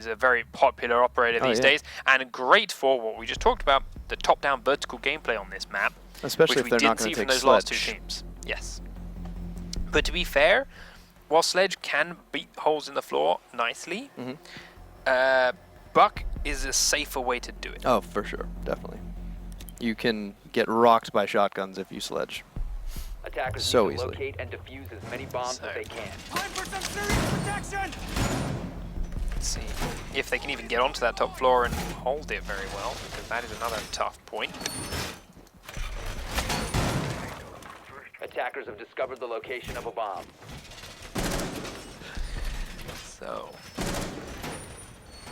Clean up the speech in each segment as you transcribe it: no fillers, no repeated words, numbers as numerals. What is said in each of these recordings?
He's a very popular operator these days, and great for what we just talked about, the top-down vertical gameplay on this map. Especially if they're not going to take those Sledge. last two teams. Yes. But to be fair, while Sledge can beat holes in the floor nicely, Buck is a safer way to do it. Oh, for sure. Definitely. You can get rocked by shotguns if you Sledge. Attackers So need to easily. locate and defuse as many bombs as they can. Time for some serious protection! Let's see if they can even get onto that top floor and hold it very well, because that is another tough point. Attackers have discovered the location of a bomb. So,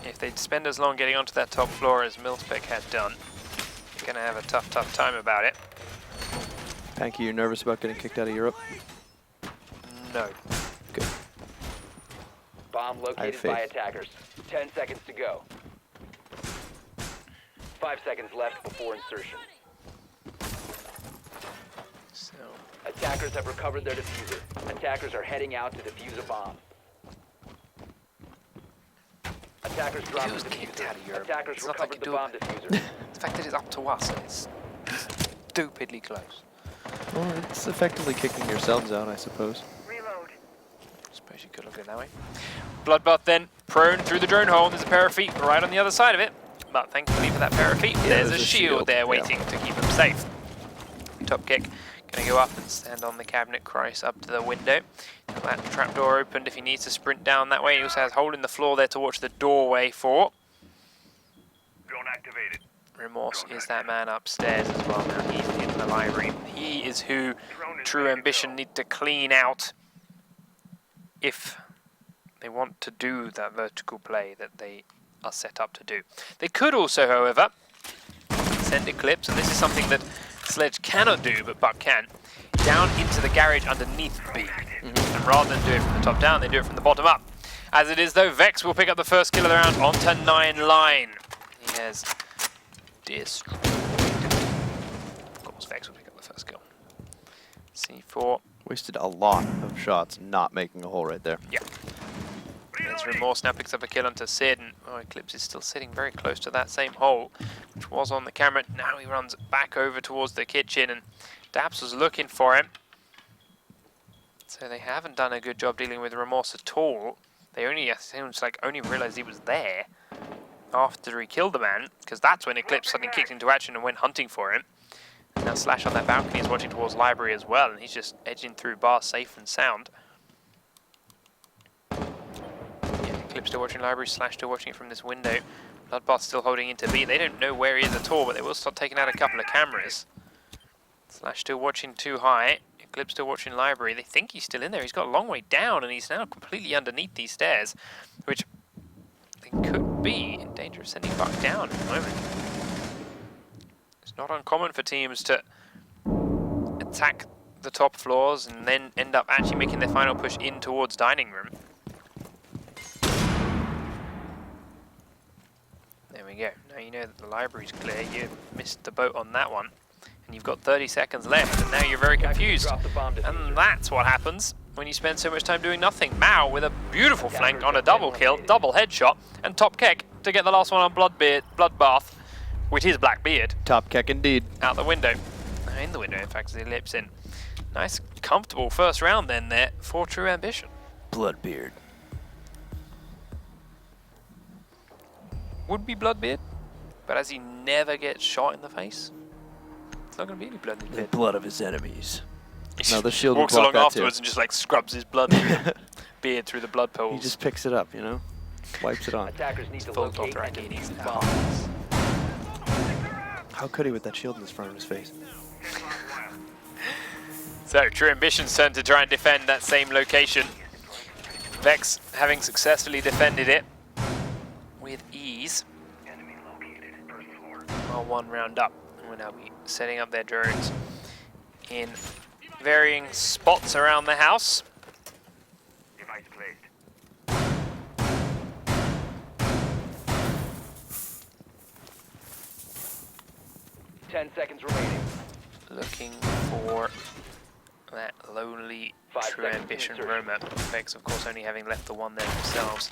if they spend as long getting onto that top floor as Milspec had done, they're going to have a tough time about it. Panky, you nervous about getting kicked out of Europe? No. Good. Bomb located by attackers. 10 seconds to go. 5 seconds left before insertion. So, Attackers have recovered their diffuser. Attackers are heading out to defuse a bomb. Attackers dropped the kicked out of diffuser. Europe. Attackers It's not recovered like the you bomb do diffuser. the fact that it's up to us, it's stupidly close. Well, it's effectively kicking yourselves out, I suppose. Reload. Suppose you could look at it that way. Bloodbath then prone through the drone hole. There's a pair of feet right on the other side of it. But thankfully for that pair of feet, there's a shield there waiting to keep them safe. Top kick. Gonna go up and stand on the cabinet, cross up to the window. That trapdoor opened if he needs to sprint down that way. He also has a hole in the floor there to watch the doorway for. Drone activated. Remorse is that man upstairs as well now. He's in the library. He is who True Ambition need to clean out if they want to do that vertical play that they are set up to do. They could also, however, send Eclipse, and this is something that Sledge cannot do, but Buck can, down into the garage underneath B. And rather than do it from the top down, they do it from the bottom up. As it is, though, Vex will pick up the first kill of the round onto 9 line. He has destroyed. Of course, Vex will pick up the first kill. C4. Wasted a lot of shots not making a hole right there. Yeah. There's Remorse now picks up a kill onto Sid, and Eclipse is still sitting very close to that same hole, which was on the camera. Now he runs back over towards the kitchen, and Daps was looking for him. So they haven't done a good job dealing with Remorse at all. They only, it seems like, only realized he was there after he killed the man, because that's when Eclipse suddenly kicked into action and went hunting for him. And now Slash on that balcony is watching towards Library as well, and he's just edging through bar safe and sound. Eclipse still watching Library, Slash still watching it from this window. Bloodbath still holding into B. They don't know where he is at all, but they will start taking out a couple of cameras. Slash still watching too high. Eclipse still watching Library. They think he's still in there. He's got a long way down, and he's now completely underneath these stairs, which they could be in danger of sending Buck down at the moment. It's not uncommon for teams to attack the top floors and then end up actually making their final push in towards dining room. There we go. Now you know that the library's clear. You missed the boat on that one. And you've got 30 seconds left, and now you're very confused. And that's what happens when you spend so much time doing nothing. Mao with a beautiful flank on a double kill, double headshot, and top kick to get the last one on Bloodbath, which is Blackbeard. Top kick indeed. Out the window. In the window, in fact, as he lips in. Nice, comfortable first round then there for True Ambition. Bloodbeard. Would be Bloodbeard, but as he never gets shot in the face, it's not going to be any blood in The the blood of his enemies. He No, the shield walks would block along that afterwards too. and just like scrubs his blood through the beard through the blood pools. He just picks it up, you know? Wipes it on. Attackers need to Full locate and Dothraki defuse needs the to bomb. How could he with that shield in his front of his face? So True Ambition's turn to try and defend that same location. Vex having successfully defended it with ease. Well, one round up. We'll now be setting up their drones in varying spots around the house. Device placed. 10 seconds remaining. Looking for that lonely 5 True seconds Ambition insertion. roamer. Vex, of course, only having left the one there themselves.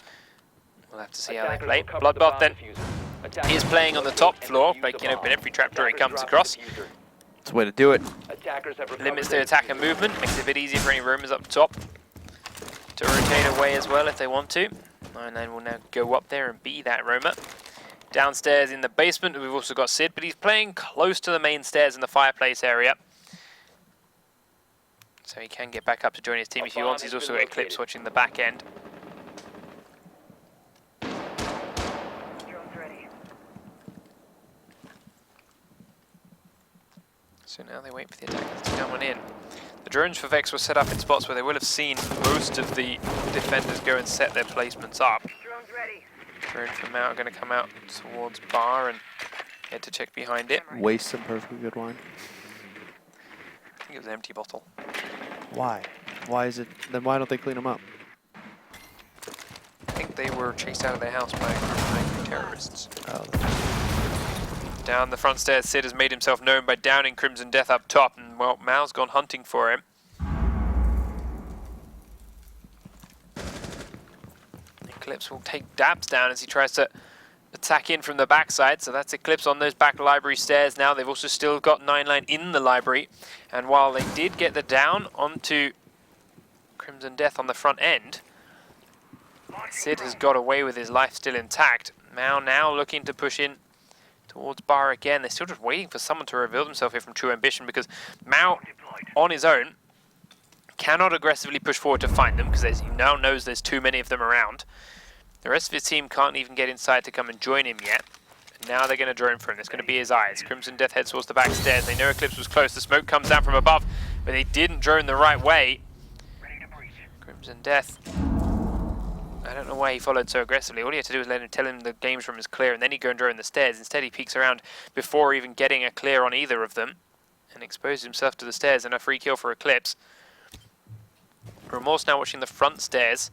We'll have to see how they play. Bloodbath then is playing on the top floor, breaking open every trapdoor he comes across. It's a way to do it. Limits their attack and movement, makes it a bit easier for any roamers up top to rotate away as well if they want to. 9-9 will now go up there and be that roamer. Downstairs in the basement, we've also got Sid, but he's playing close to the main stairs in the fireplace area. So he can get back up to join his team if he wants. He's also got Eclipse watching the back end. So now they wait for the attackers to come on in. The drones for Vex were set up in spots where they will have seen most of the defenders go and set their placements up. Drone's ready. Drone from out are going to come out towards bar and head to check behind it. Waste some perfectly good wine. I think it was an empty bottle. Why? Why is it? Then why don't they clean them up? I think they were chased out of their house by a group of angry terrorists. Oh. Down the front stairs, Sid has made himself known by downing Crimson Death up top, and well, Mao's gone hunting for him. Eclipse will take Dabs down as he tries to attack in from the backside, so that's Eclipse on those back library stairs now. They've also still got 9-9 in the library, and while they did get the down onto Crimson Death on the front end, Sid has got away with his life still intact. Mao now looking to push in towards bar again. They're still just waiting for someone to reveal themselves here from True Ambition, because Mao, on his own, cannot aggressively push forward to find them, because he now knows there's too many of them around. The rest of his team can't even get inside to come and join him yet. And now they're going to drone for him. It's going to be his eyes. Crimson Death heads towards the back stairs. They know Eclipse was close. The smoke comes down from above, but they didn't drone the right way. Crimson Death, I don't know why he followed so aggressively. All he had to do was tell him the games room is clear, and then he'd go and drone the stairs. Instead, he peeks around before even getting a clear on either of them and exposes himself to the stairs, and a free kill for Eclipse. Remorse now watching the front stairs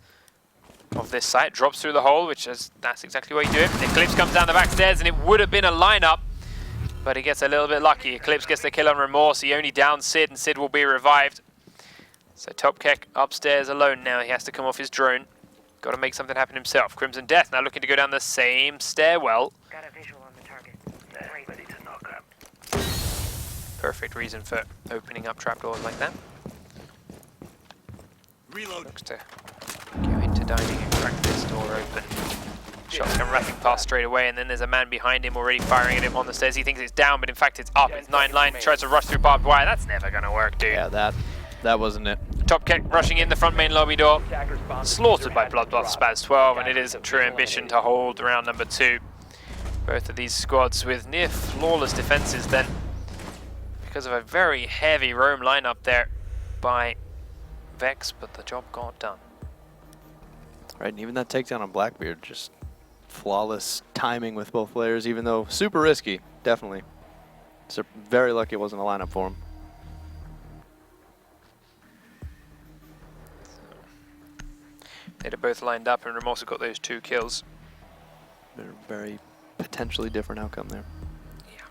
of this site, drops through the hole, that's exactly what you do. Eclipse comes down the back stairs, and it would have been a lineup, but he gets a little bit lucky. Eclipse gets the kill on Remorse. He only downs Sid, and Sid will be revived. So Topkek upstairs alone now. He has to come off his drone. Got to make something happen himself. Crimson Death now looking to go down the same stairwell. Got a visual on the target. Ready to knock up. Perfect reason for opening up trapdoors like that. Reload. Looks to go into dining and crack this door open. Shots come rattling past straight away, and then there's a man behind him already firing at him on the stairs. He thinks it's down, but in fact it's up. It's 9-9. Tries to rush through barbed wire. That's never going to work, dude. Yeah, that wasn't it. Topkek rushing in the front main lobby door. Slaughtered by Bloodbath Spaz 12, and it is True Ambition to hold round number 2. Both of these squads with near flawless defenses then, because of a very heavy roam lineup there by Vex, but the job got done. Right, and even that takedown on Blackbeard, just flawless timing with both players, even though super risky, definitely. So very lucky it wasn't a lineup for him. They'd have both lined up, and Remorse got those 2 kills. Very potentially different outcome there. Yeah,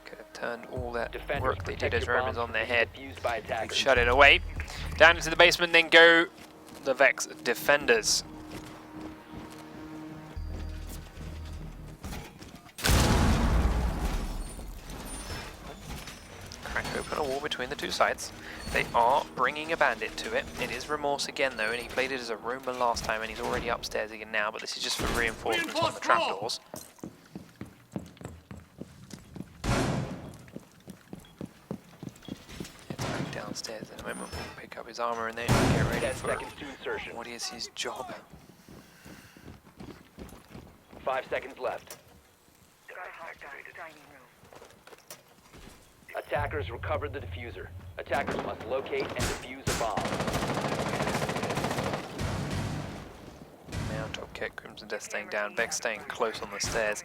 could have turned all that Defenders work they did as Romans on their head. Attackers. Shut it away. Down into the basement, then go the Vex defenders. Crack open a wall between the 2 sites. They are bringing a bandit to it. It is Remorse again though, and he played it as a roamer last time, and he's already upstairs again now, but this is just for reinforcements on the trapdoors. It's back downstairs in a moment. We'll pick up his armor and then get ready 10 for seconds to insertion. what is his job. 5 seconds left. Got a hostile dining room. Attackers recovered the diffuser. Attackers must locate and defuse a bomb. Now Topkek, Crimson Death staying down, Vex staying close on the stairs,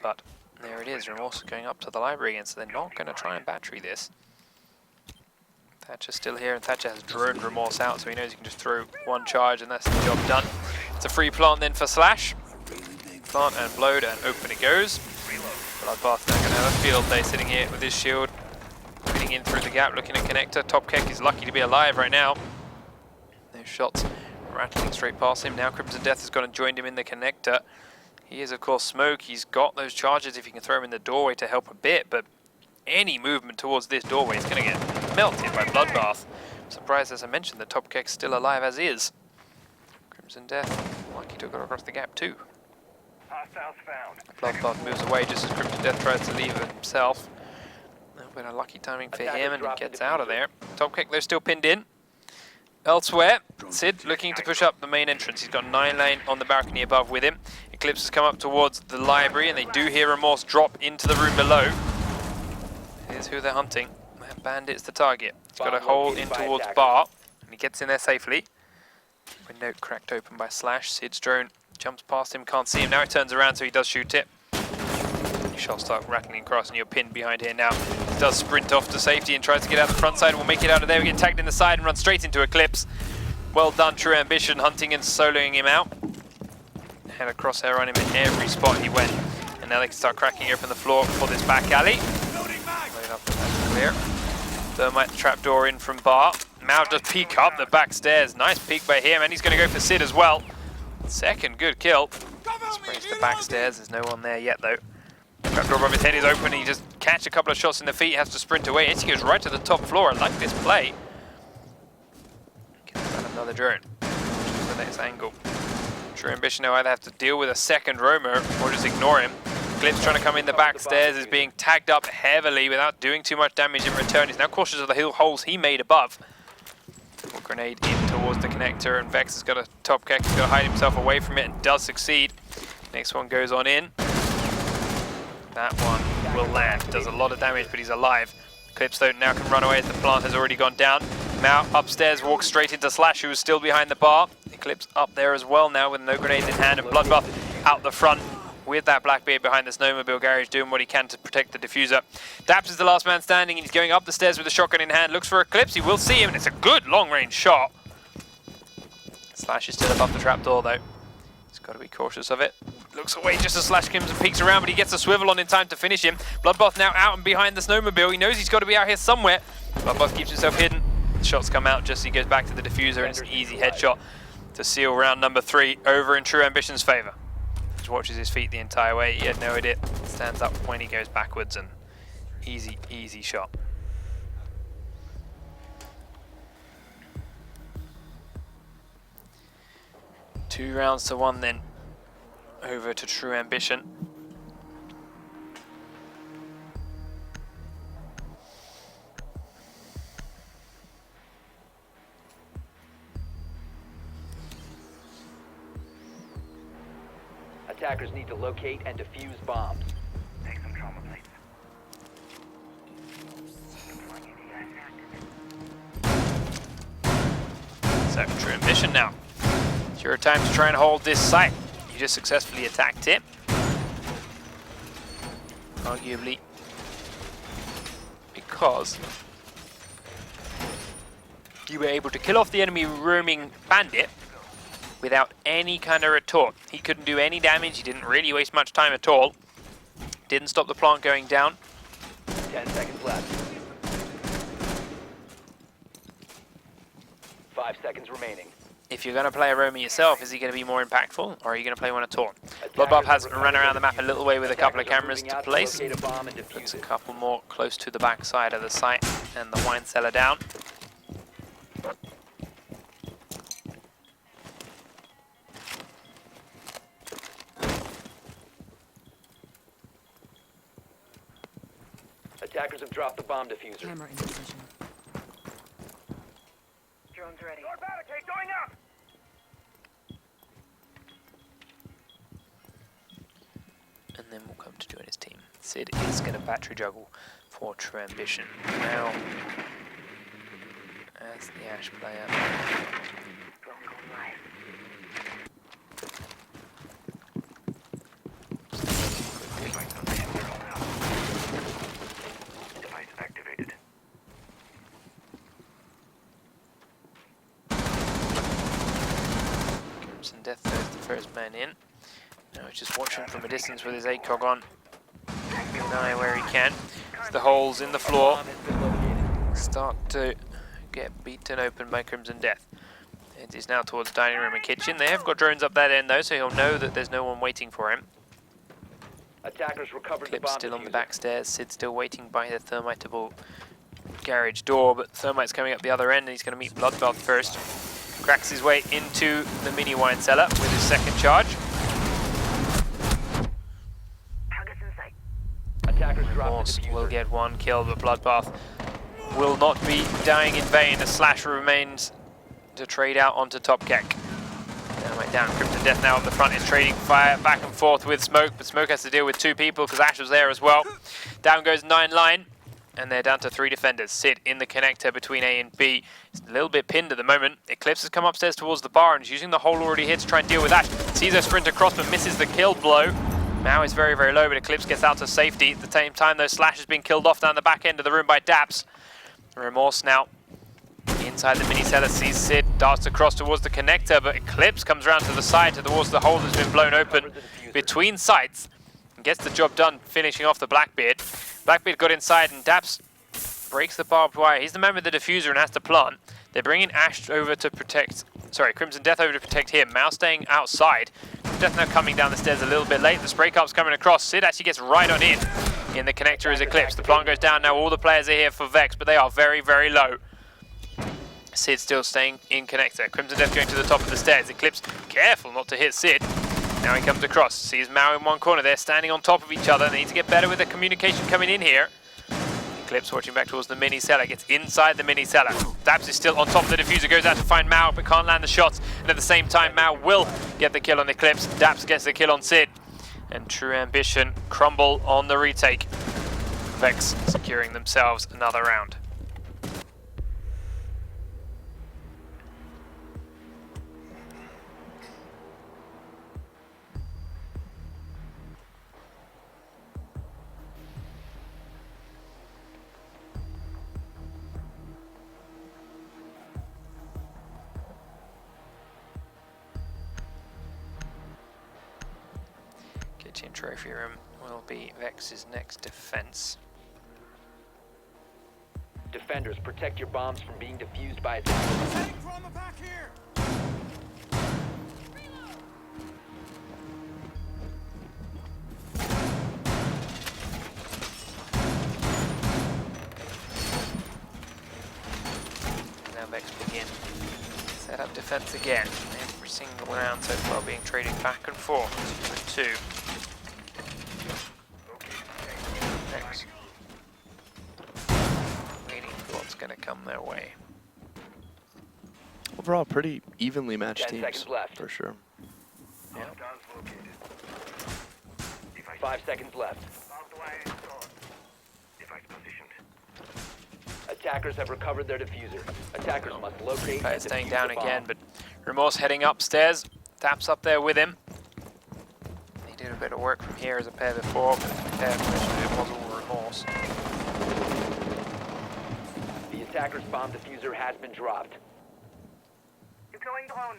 but there it is, Remorse going up to the library again, so they're not going to try and battery this. Thatcher's still here, and Thatcher has droned Remorse out, so he knows he can just throw 1 charge, and that's the job done. It's a free plant then for Slash. Plant and blowed, and open it goes. Bloodbath now going to have a field day sitting here with his shield. Getting in through the gap, looking at connector. Topkek is lucky to be alive right now. Those shots rattling straight past him. Now Crimson Death has gone and joined him in the connector. He is, of course, Smoke. He's got those charges if you can throw him in the doorway to help a bit, but any movement towards this doorway is going to get melted by Bloodbath. I'm surprised, as I mentioned, the top keg's still alive as is. Crimson Death, lucky to go across the gap too. Hostiles found. Bloodbath moves away just as Crimson Death tries to leave it himself. A little bit of lucky timing for him, and he gets out of there. Top keg, though, still pinned in. Elsewhere, Sid looking to push up the main entrance. He's got 9 lane on the balcony above with him. Eclipse has come up towards the library, and they do hear Remorse drop into the room below. Here's who they're hunting. That Bandit's the target. He's got a hole in towards Bar, and he gets in there safely. Window cracked open by Slash. Sid's drone jumps past him, can't see him. Now he turns around, so he does shoot it. Shots start rattling across, and you're pinned behind here now. He does sprint off to safety and tries to get out the front side. We'll make it out of there. We get tagged in the side and run straight into Eclipse. Well done, True Ambition, hunting and soloing him out. Had a crosshair on him in every spot he went. And now they can start cracking open the floor for this back alley. Wait up, that's clear. Thermite trapdoor in from Bar. Mao does peek up the back stairs. Nice peek by him, and he's going to go for Sid as well. Second good kill. Sprays the back stairs. There's no one there yet, though. Trapdoor above his head is open. He just catch a couple of shots in the feet. He has to sprint away. He goes right to the top floor. I like this play. Gets out another drone. The next angle. True Ambition now either have to deal with a second roamer or just ignore him. Eclipse trying to come in the back stairs is being tagged up heavily without doing too much damage in return. He's now cautious of the hill holes he made above. Or grenade in towards the connector, and Vex has got a top keg. He's got to hide himself away from it and does succeed. Next one goes on in. That one will land. Does a lot of damage, but he's alive. Eclipse though now can run away as the plant has already gone down. Now upstairs, walks straight into Slash, who is still behind the bar. Eclipse up there as well now with no grenades in hand, and Bloodbath out the front with that Blackbeard behind the snowmobile garage doing what he can to protect the diffuser. Daps is the last man standing, and he's going up the stairs with a shotgun in hand. Looks for Eclipse. He will see him, and it's a good long-range shot. Slash is still above the trapdoor though. He's got to be cautious of it. Looks away just as Slash comes and peeks around, but he gets a swivel on in time to finish him. Bloodbath now out and behind the snowmobile. He knows he's got to be out here somewhere. Bloodbath keeps himself hidden. The shots come out just as he goes back to the diffuser, and it's an easy headshot to seal round number 3 over in True Ambition's favour. Just watches his feet the entire way. He had no idea. Stands up when he goes backwards, and easy, easy shot. Two rounds to 1 then. Over to True Ambition. Attackers need to locate and defuse bombs. Take some trauma plates. So, True Ambition now. It's your time to try and hold this site. You just successfully attacked it. Arguably because you were able to kill off the enemy roaming bandit without any kind of retort. He couldn't do any damage. He didn't really waste much time at all. Didn't stop the plant going down. 10 seconds left. 5 seconds remaining. If you're going to play a roamer yourself, is he going to be more impactful, or are you going to play one at all? Bloodbath has run around the map a little way with a couple of cameras to place. Puts a couple more close to the back side of the site, and the wine cellar down. Attackers have dropped the bomb diffuser. Camera in position. Drone's ready. Door barricade going up! And then we'll come to join his team. Sid is going to battery juggle for True Ambition. Now, as the Ash player. Drone going live. Device activated. Crimson Death throws the first man in. Now he's just watching from a distance with his ACOG on. Keeping an eye where he can. As the holes in the floor start to get beaten open by Crimson Death. It is now towards dining room and kitchen. They have got drones up that end though, so he'll know that there's no one waiting for him. Attackers recovered the Clip's bomb still on the diffuser. back stairs. Sid's still waiting by the thermiteable garage door, but Thermite's coming up the other end and he's going to meet Bloodbath first. Cracks his way into the mini wine cellar with his second charge. Target's in sight. Attackers dropped Morse the diffuser. will get one kill, but Bloodbath will not be dying in vain. The Slash remains to trade out onto Top Keck. Dynamite down. Crimson Death now on the front is trading fire back and forth with Smoke, but Smoke has to deal with 2 people because Ash was there as well. Down goes 9 line, and they're down to 3 defenders. Sid in the connector between A and B. He's a little bit pinned at the moment. Eclipse has come upstairs towards the bar and is using the hole already here to try and deal with Ash. Sees her sprint across but misses the kill blow. Mao is very, very low, but Eclipse gets out to safety. At the same time, though, Slash has been killed off down the back end of the room by Daps. Remorse now inside the mini cellar, sees Sid, darts across towards the connector, but Eclipse comes around to the side towards the hole that's been blown open between sites and gets the job done, finishing off the Blackbeard. Blackbeard got inside and Daps breaks the barbed wire. He's the man with the diffuser and has to plant. They're bringing Ash over to protect, Crimson Death over to protect him. Mao staying outside. Crimson Death now coming down the stairs a little bit late. The spray carp's coming across. Sid actually gets right on in the connector is Eclipse. The plant goes down now. All the players are here for Vex, but they are very, very low. Sid still staying in connector. Crimson Death going to the top of the stairs. Eclipse careful not to hit Sid. Now he comes across. Sees Mao in one corner. They're standing on top of each other. They need to get better with the communication coming in here. Eclipse watching back towards the mini cellar. Gets inside the mini cellar. Daps is still on top of the diffuser. Goes out to find Mao, but can't land the shots. And at the same time, Mao will get the kill on Eclipse. Daps gets the kill on Sid. And True Ambition crumble on the retake. Vex securing themselves another round. Kitchen trophy room will be Vex's next defense. Defenders, protect your bombs from being defused by attackers. Now Vex begin. Set up defense again. Every single round so far being traded back and forth. 2 for 2. Vex waiting for what's going to come their way. Overall, pretty evenly matched 10 teams, seconds left. for sure. Yeah. Hostiles located. Device 5 seconds left. barbed wire installed. Device positioned. Attackers have recovered their diffuser. Attackers must locate Player and staying defuse down the bomb. again, but Remorse heading upstairs. Daps up there with him. He did a bit of work from here as a pair before, but to be fair, it was all Remorse. The attacker's bomb diffuser has been dropped. Deploying drone.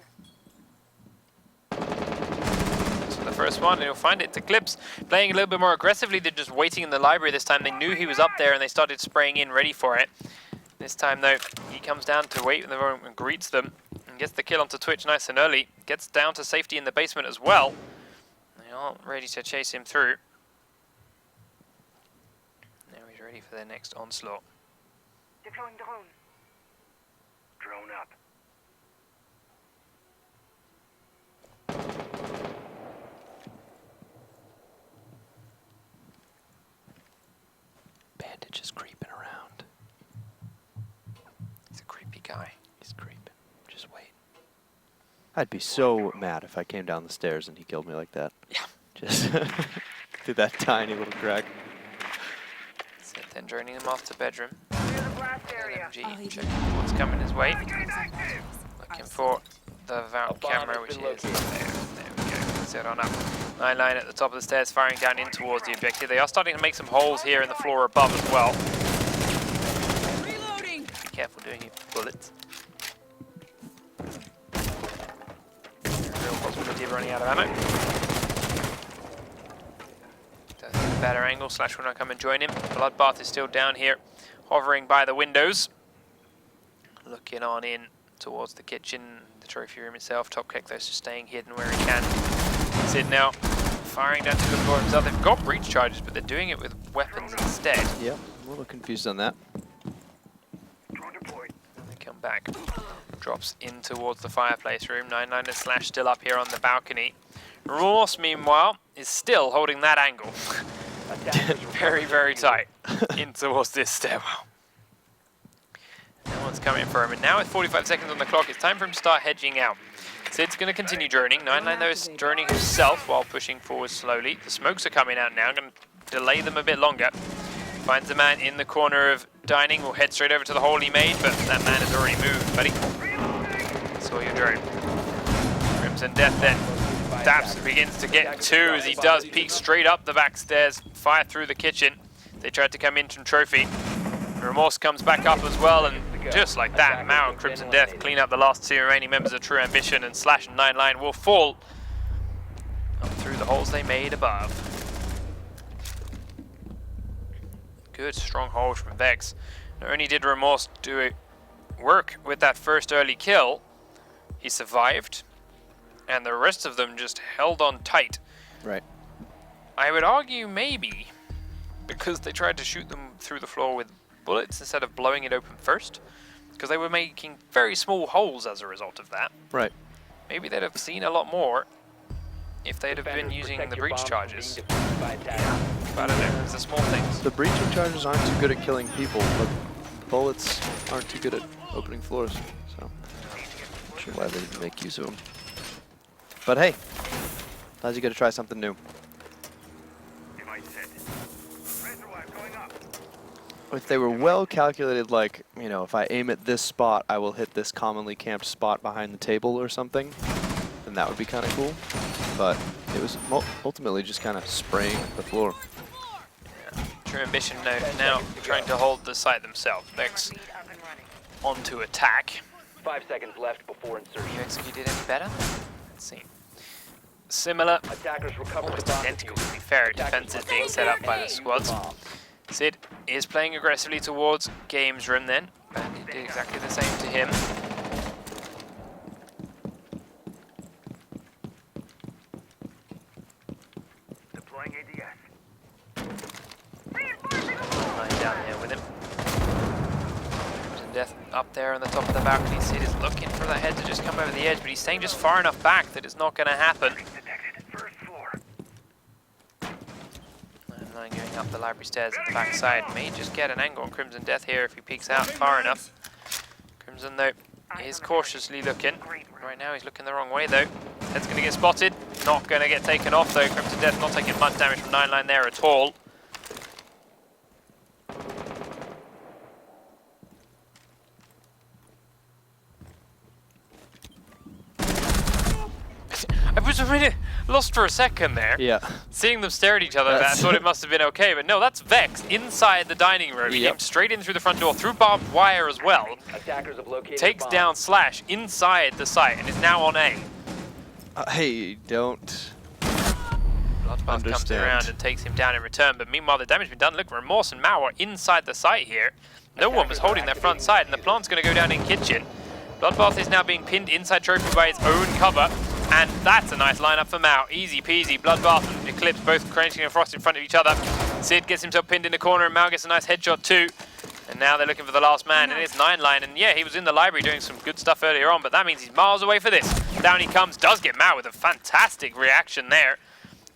So the first one, and you'll find it's Eclipse playing a little bit more aggressively than just waiting in the library this time. They knew he was up there and they started spraying in, ready for it. This time though, he comes down to wait in the room and greets them and gets the kill onto Twitch nice and early. Gets down to safety in the basement as well. They aren't ready to chase him through. Now he's ready for their next onslaught. Deploying drone. Drone up. Bandage is creeping around. He's a creepy guy. He's creeping. Just wait. I'd be so mad if I came down the stairs and he killed me like that. Yeah. Just through that tiny little crack. So then joining him off to bedroom. Clear the blast area. LMG checking what's coming his way. Looking for the Valve bomb camera, has which been is there. There we go. Set on up. 9 line at the top of the stairs, firing down in towards the objective. They are starting to make some holes here in the floor above as well. Reloading. Be careful doing your bullets. Real possibility of running out of ammo. Does get a better angle. Slash will not come and join him. Bloodbath is still down here, hovering by the windows. Looking on in towards the kitchen, the trophy room itself. Top Kick, though, staying hidden where he can. Sid now firing down to the floor himself. They've got breach charges, but they're doing it with weapons instead. Yep, a little confused on that. And they come back. Drops in towards the fireplace room. 99 is Slash still up here on the balcony. Remorse, meanwhile, is still holding that angle. Very, very tight in towards this stairwell. No one's coming for him, and now with 45 seconds on the clock, it's time for him to start hedging out. Sid's going to continue droning. 99 though is droning himself while pushing forward slowly. The smokes are coming out now, going to delay them a bit longer. Finds a man in the corner of dining, will head straight over to the hole he made, but that man has already moved, buddy. Saw your drone. Crimson Death then. Daps begins to get two as he does peek straight up the back stairs, fire through the kitchen. They tried to come in from Trophy. Remorse comes back up as well, and just like that, Mao and Crimson Death clean up the last two remaining members of True Ambition, and Slash and 99 will fall up through the holes they made above. Good strong hold from Vex. Not only did Remorse do it work with that first early kill, he survived, and the rest of them just held on tight. Right. I would argue maybe because they tried to shoot them through the floor with bullets instead of blowing it open first, because they were making very small holes as a result of that. Right. Maybe they'd have seen a lot more if they'd have been using the breach charges. But I don't know, it's the small things. The breaching charges aren't too good at killing people, but bullets aren't too good at opening floors, so not sure why they didn't make use of them. But hey, glad you get to try something new. If they were well calculated, like, you know, if I aim at this spot, I will hit this commonly camped spot behind the table or something, then that would be kind of cool. But it was ultimately just kind of spraying the floor. Yeah. True Ambition now trying to hold the site themselves. Vex onto attack. 5 seconds left before insertion. You executed any better? Let's see. Similar, Attackers recover almost the bomb identical to defuse. be fair, defenses being set up by the squads. Sid is playing aggressively towards Games Room then. Bandit did exactly the same to him. Deploying ADS. Lying down there with him. Crimson Death up there on the top of the balcony. Sid is looking for the head to just come over the edge, but he's staying just far enough back that it's not going to happen. First floor. Line going up the library stairs at the back side. May just get an angle on Crimson Death here if he peeks out far enough. Crimson, though, is cautiously looking. Right now he's looking the wrong way, though. Head's going to get spotted. Not going to get taken off, though. Crimson Death not taking much damage from 99 there at all. I was really lost for a second there. Yeah. Seeing them stare at each other, I thought it must have been okay, but no, that's Vex inside the dining room. He came straight in through the front door, through barbed wire as well. Attackers have located Takes bomb. down Slash inside the site and is now on A. Hey, don't Bloodbath comes around and takes him down in return, but meanwhile the damage has been done. Look, Remorse and Mao are inside the site here. No one was holding their front side, and the plant's going to go down in kitchen. Bloodbath is now being pinned inside Trophy by his own cover. And that's a nice lineup for Mao. Easy peasy. Bloodbath and Eclipse both crunching and frost in front of each other. Sid gets himself pinned in the corner and Mao gets a nice headshot too. And now they're looking for the last man, and it's 9line. And yeah, he was in the library doing some good stuff earlier on, but that means he's miles away for this. Down he comes, does get Mao with a fantastic reaction there.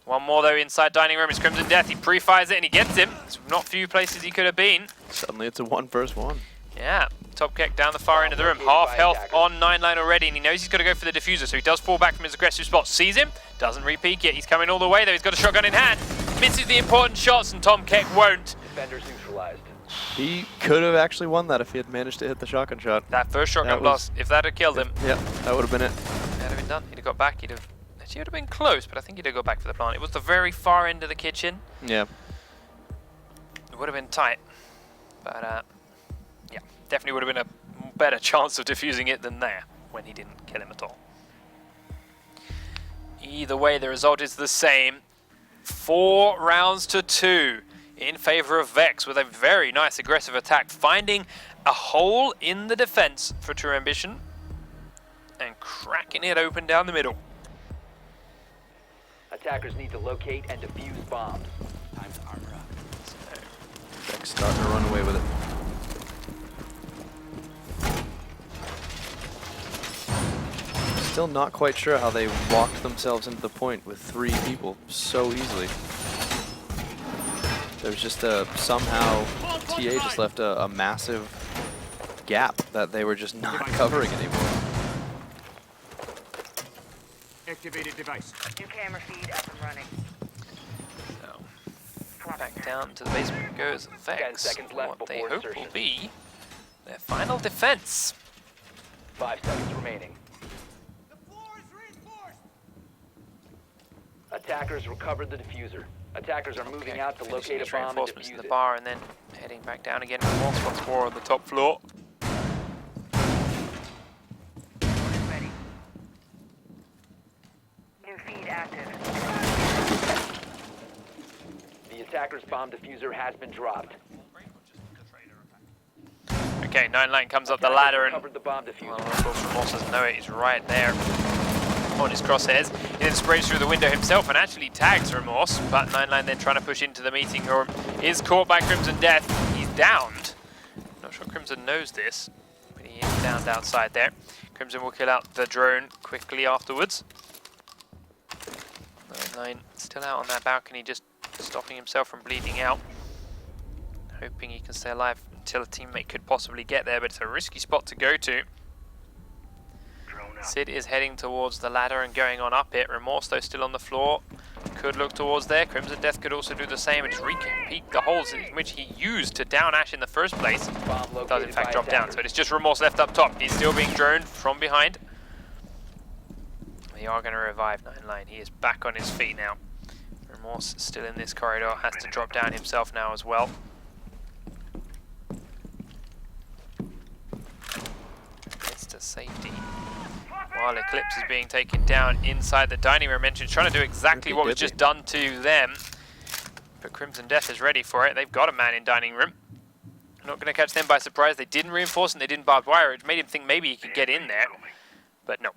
One more though inside dining room is Crimson Death. He pre-fires it and he gets him. There's not few places he could have been. Suddenly it's a 1-1. Yeah, Top Kick down the far end of the room. Half health on 9line already, and he knows he's got to go for the diffuser, so he does fall back from his aggressive spot. Sees him, doesn't re-peek it. He's coming all the way though. He's got a shotgun in hand. Misses the important shots, and Tom Keck won't. Defenders neutralized. He could have actually won that if he had managed to hit the shotgun shot. That first shotgun blast, if that had killed him, Yeah, that would have been it. that'd have been done. He'd have got back. He would have been close, but I think he'd have got back for the plant. It was the very far end of the kitchen. Yeah. It would have been tight, but yeah, definitely would have been a better chance of defusing it than there when he didn't kill him at all. Either way, the result is the same. 4 rounds to 2 in favor of Vex with a very nice aggressive attack, finding a hole in the defense for True Ambition. and cracking it open down the middle. Attackers need to locate and defuse bombs. Time to armor up. Vex starting to run away with it. Still not quite sure how they walked themselves into the point with 3 people so easily. There's just somehow TA just left a massive gap that they were just not covering anymore. Activated device. New camera feed up and running. So, back down to the basement goes 10 Vex. seconds left What they before hope insertion. will be their final defense. 5 seconds remaining. The floor is reinforced. Attackers recovered the diffuser. Attackers are moving out to Finishing locate his a bomb and reinforcements in defuse the it. bar and then heading back down again with more spots more on the top floor. Ready. New feed active. The attacker's bomb diffuser has been dropped. Okay, 9line comes up the ladder and Recovered the bomb well, diffuser. of course, Remorse doesn't know it. He's right there on his crosshairs. He then sprays through the window himself and actually tags Remorse, but 9line then trying to push into the meeting room is caught by Crimson Death. He's downed. Not sure Crimson knows this, but he is downed outside there. Crimson will kill out the drone quickly afterwards. 9line still out on that balcony, just stopping himself from bleeding out. Hoping he can stay alive until a teammate could possibly get there, but it's a risky spot to go to. Sid is heading towards the ladder and going on up it. Remorse, though, still on the floor. Could look towards there. Crimson Death could also do the same and just repeat the holes in which he used to down Ash in the first place. Bomb Does, located in fact, by drop down. attackers. So it's just Remorse left up top. He's still being droned from behind. They are going to revive 9line. He is back on his feet now. Remorse still in this corridor. Has to drop down himself now as well. Gets to safety. While Eclipse is being taken down inside the dining room entrance, trying to do exactly what was just done to them. But Crimson Death is ready for it. They've got a man in dining room. Not going to catch them by surprise. They didn't reinforce and they didn't barbed wire. It made him think maybe he could get in there. But no,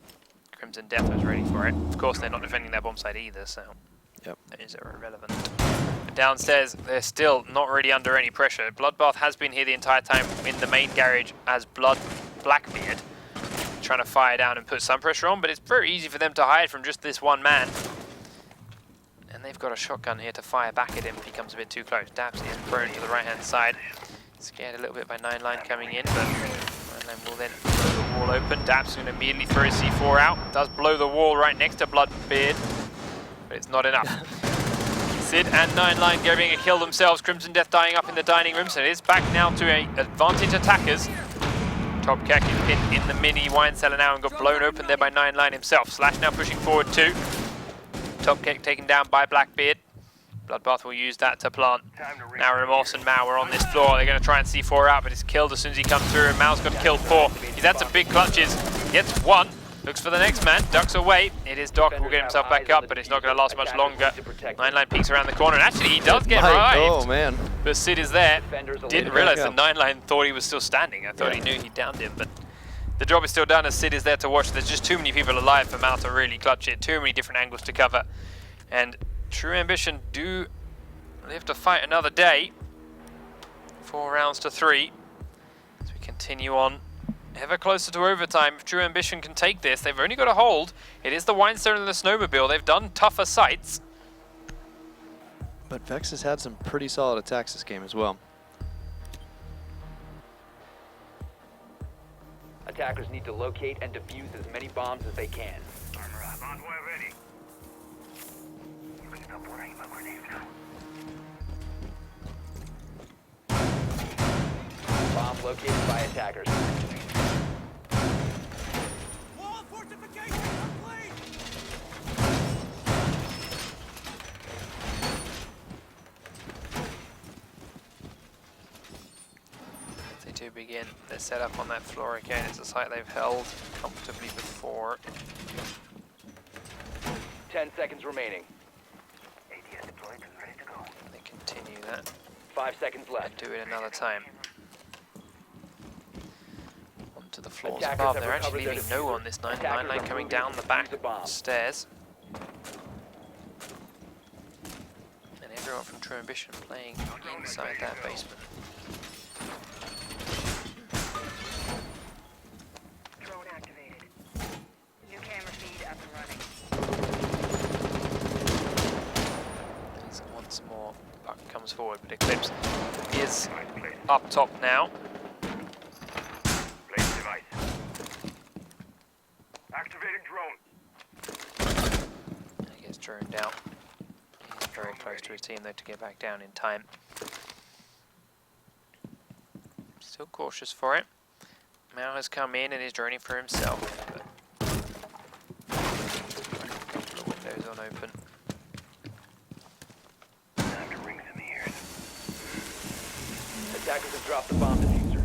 Crimson Death was ready for it. Of course, they're not defending their bomb site either, so Yep. that is irrelevant. But downstairs, they're still not really under any pressure. Bloodbath has been here the entire time in the main garage as Blackbeard, trying to fire down and put some pressure on, but it's very easy for them to hide from just this one man. And they've got a shotgun here to fire back at him if he comes a bit too close. Dapsy is prone to the right-hand side. Scared a little bit by 9line coming in, but 9line will then blow the wall open. Dapsy going to immediately throw his C4 out. Does blow the wall right next to Bloodbeard, but it's not enough. Sid and 9line getting a kill themselves. Crimson Death dying up in the dining room, so it is back now to a advantage attackers. Top Keck is pinned in the mini wine cellar now and got blown open there by 9line himself. Slash now pushing forward too. Top Keck taken down by Blackbeard. Bloodbath will use that to plant. Now Remorse and Mao are on this floor. They're going to try and C4 out, but he's killed as soon as he comes through. And Mao's got killed 4. He's had some big clutches. Gets 1. Looks for the next man. Ducks away. It is Doc who will get himself back up, but it's not going to last much longer. 9line peeks around the corner, and actually he does get revived. Oh man. But Sid is there. Didn't realize that 9line thought he was still standing. I thought he knew he downed him, but the job is still done as Sid is there to watch. There's just too many people alive for Mal to really clutch it. Too many different angles to cover. And True Ambition do live to fight another day. 4 rounds to 3. As we continue on ever closer to overtime. If True Ambition can take this, they've only got a hold. It is the Winestone and the Snowmobile. They've done tougher sights. But Vex has had some pretty solid attacks this game as well. Attackers need to locate and defuse as many bombs as they can. Armor up. Envoy ready. You can stop worrying about grenades now. Bomb located by attackers. Wall fortification complete. They do begin their setup on that floor again. It's a site they've held comfortably before. 10 seconds remaining. ADS deployed and ready to go. They continue that 5 seconds and left. do it another time. Onto the floor. floors Attackers above. have They're actually recovered their leaving no diffuser. on this 9 Attackers line are coming moving down to the back defuse the bomb. stairs. And everyone from True Ambition playing inside that basement. Drone activated. New camera feed up and running. As once more, Buck comes forward, but Eclipse is up top now. Place device. Activating drone. He gets droned out. He's very close to his team though to get back down in time. Still cautious for it. Mao has come in and is droning for himself. But the window's unopen. After rings in the ears. Attackers have dropped the bomb diffuser.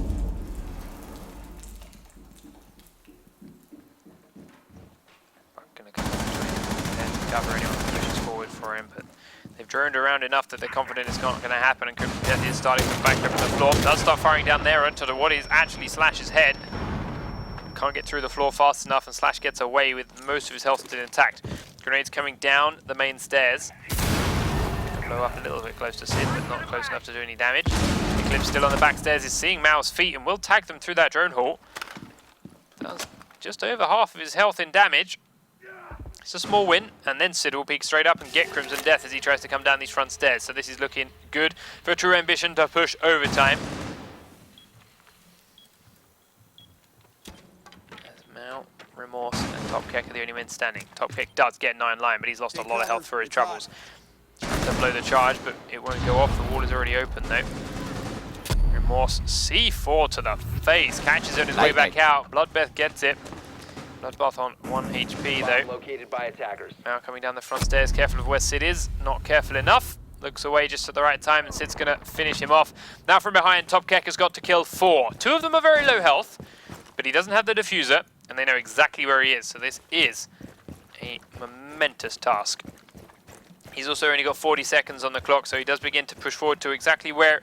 Buck gonna come and cover anyone who pushes forward for him, but they've droned around enough that they're confident it's not going to happen, and Death is starting to back up on the floor. Does start firing down there onto what is actually Slash's head. Can't get through the floor fast enough, and Slash gets away with most of his health still intact. Grenades coming down the main stairs. Blow up a little bit close to Sid, but not close enough to do any damage. Eclipse still on the back stairs is seeing Mao's feet and will tag them through that drone hole. Does just over half of his health in damage. It's a small win, and then Sid will peek straight up and get Crimson Death as he tries to come down these front stairs. So this is looking good for True Ambition to push overtime. As Mao, Remorse, and Top Keck are the only men standing. Top Keck does get 9 line, but he's lost a lot of health for his troubles. Tries to blow the charge, but it won't go off. The wall is already open though. Remorse, C4 to the face, catches it on his way back out. Bloodbath gets it. Bloodbath on 1 HP though. Bomb located by attackers. Now coming down the front stairs, careful of where Sid is. Not careful enough. Looks away just at the right time, and Sid's going to finish him off. Now from behind, Top Keck has got to kill 4. 2 of them are very low health, but he doesn't have the diffuser, and they know exactly where he is. So this is a momentous task. He's also only got 40 seconds on the clock, so he does begin to push forward to exactly where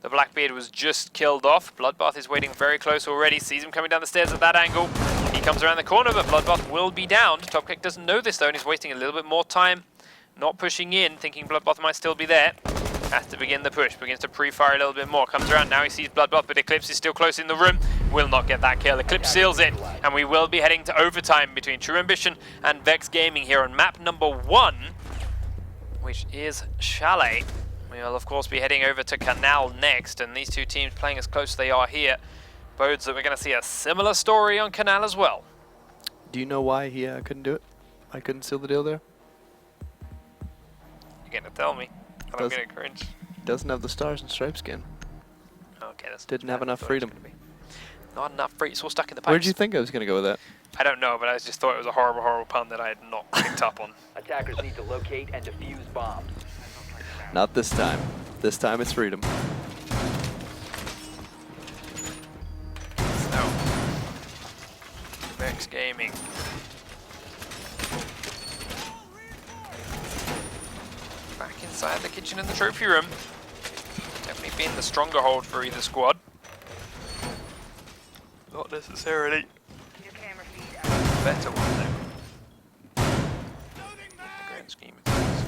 the Blackbeard was just killed off. Bloodbath is waiting very close already. Sees him coming down the stairs at that angle. He comes around the corner, but Bloodbath will be downed. Top Kick doesn't know this though, and he's wasting a little bit more time. Not pushing in, thinking Bloodbath might still be there. Has to begin the push. Begins to pre-fire a little bit more. Comes around, now he sees Bloodbath, but Eclipse is still close in the room. Will not get that kill. Eclipse seals it, and we will be heading to overtime between True Ambition and Vex Gaming here on map number 1, which is Chalet. We will of course be heading over to Kanal next, and these two teams playing as close as they are here bodes that we're going to see a similar story on Kanal as well. Do you know why he couldn't do it? I couldn't seal the deal there? You're going to tell me, and I'm Doesn't- going to cringe. Doesn't have the stars and stripes skin. Okay, that's Didn't have enough that's what it's freedom. gonna be. Not enough freedom. It's all stuck in the pipes. Where did you think I was going to go with that? I don't know, but I just thought it was a horrible, horrible pun that I had not picked up on. Attackers need to locate and defuse bombs. Not this time. This time it's freedom. So, Vex Gaming. Back inside the kitchen and the trophy room. Definitely been the stronger hold for either squad. Not necessarily New camera feed up. the better one though. In the grand scheme of things.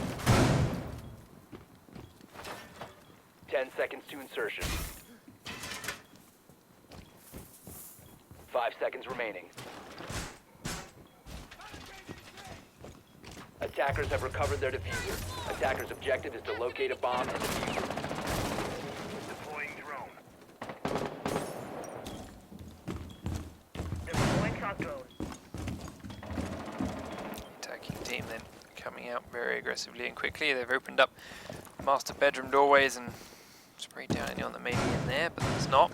10 seconds to insertion. 5 seconds remaining. Attackers have recovered their diffuser. Attackers' objective is to locate a bomb and defuse it. Deploying drone. Deploying shock drone. Attacking team then coming out very aggressively and quickly. They've opened up master bedroom doorways and sprayed down anyone that may be in there, but there's not.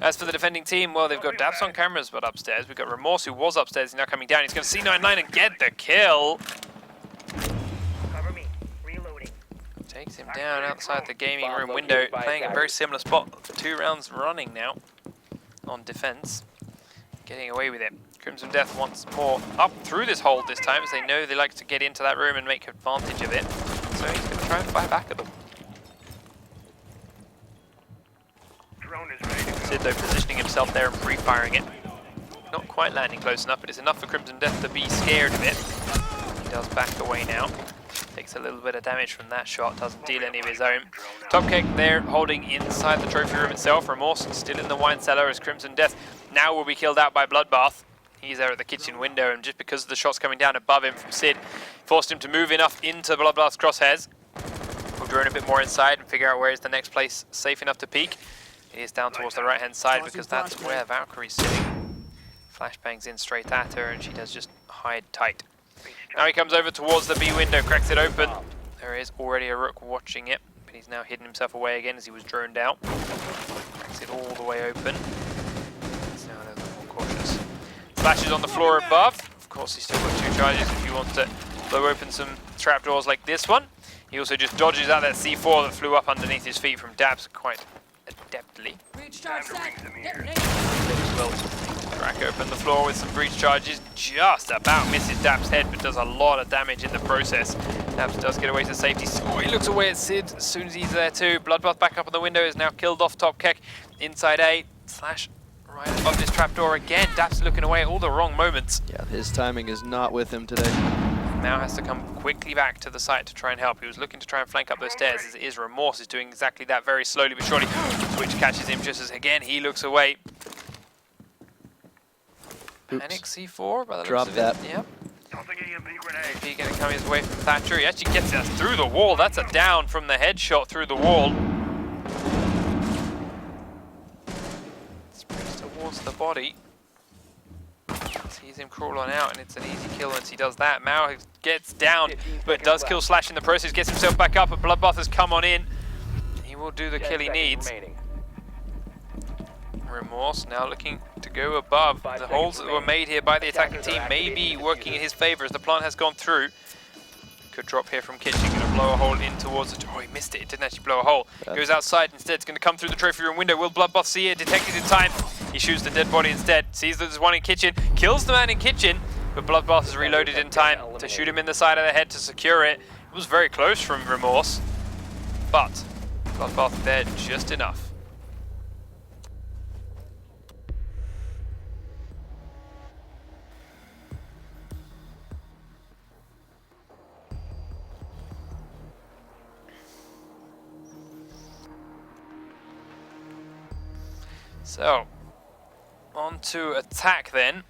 As for the defending team, well, they've got Daps on cameras, but upstairs. We've got Remorse, who was upstairs, he's now coming down. He's going to C99 and get the kill. Cover me. Reloading. Takes him down outside the gaming room window, playing a very similar spot. 2 rounds running now on defense. Getting away with it. Crimson Death once more up through this hole this time, as they know they like to get into that room and make advantage of it. So he's going to try and fire back at them. Drone is ready to go. Sid though positioning himself there and pre-firing it. not quite landing close enough, but it's enough for Crimson Death to be scared of it. He does back away now. Takes a little bit of damage from that shot, doesn't deal any of his own. Topcake there, holding inside the trophy room itself. Remorse still in the wine cellar as Crimson Death now will be killed out by Bloodbath. He's there at the kitchen window, and just because of the shots coming down above him from Sid, forced him to move enough into Bloodbath's crosshairs. We'll drone a bit more inside and figure out where is the next place safe enough to peek. It is down towards the right-hand side because that's where Valkyrie's sitting. Flashbangs in straight at her, and she does just hide tight. Now he comes over towards the B window, cracks it open. There is already a Rook watching it, but he's now hidden himself away again as he was droned out. Cracks it all the way open. He's now a little more cautious. Flashes on the floor above. Of course, he's still got 2 charges if you want to blow open some trapdoors like this one. He also just dodges out that C4 that flew up underneath his feet from Dabs quite adeptly. Breach charge set. Detonate. Will crack open the floor with some breach charges. Just about misses Dab's head, but does a lot of damage in the process. Dabs does get away to safety. Oh, he looks away at Sid as soon as he's there too. Bloodbath back up on the window is now killed off Topkek. Inside A, slash right above this trapdoor again. Dab's looking away at all the wrong moments. Yeah, his timing is not with him today. Now has to come quickly back to the site to try and help. He was looking to try and flank up those stairs, as it is Remorse is doing exactly that very slowly but surely. Switch catches him just as again he looks away. Panic C4 by the Drop looks of that. it. Yep. Tossing EMP grenade. He gonna come his way from Thatcher. He actually gets that through the wall. That's a down from the headshot through the wall. Springs towards the body. Sees him crawl on out, and it's an easy kill once he does that. Mao gets down, but does kill Slash in the process, gets himself back up, but Bloodbath has come on in. He will do the kill he needs. Remorse now looking to go above. The holes that were made here by the attacking team may be working in his favor as the plant has gone through. Could drop here from kitchen, going to blow a hole in towards the... Oh, he missed it. It didn't actually blow a hole. Goes outside instead. It's going to come through the trophy room window. Will Bloodbath see it? Detected in time. He shoots the dead body instead. Sees that there's one in kitchen. Kills the man in kitchen. But Bloodbath is reloaded in time to shoot him in the side of the head to secure it. It was very close from Remorse. But Bloodbath there just enough. So, on to attack then.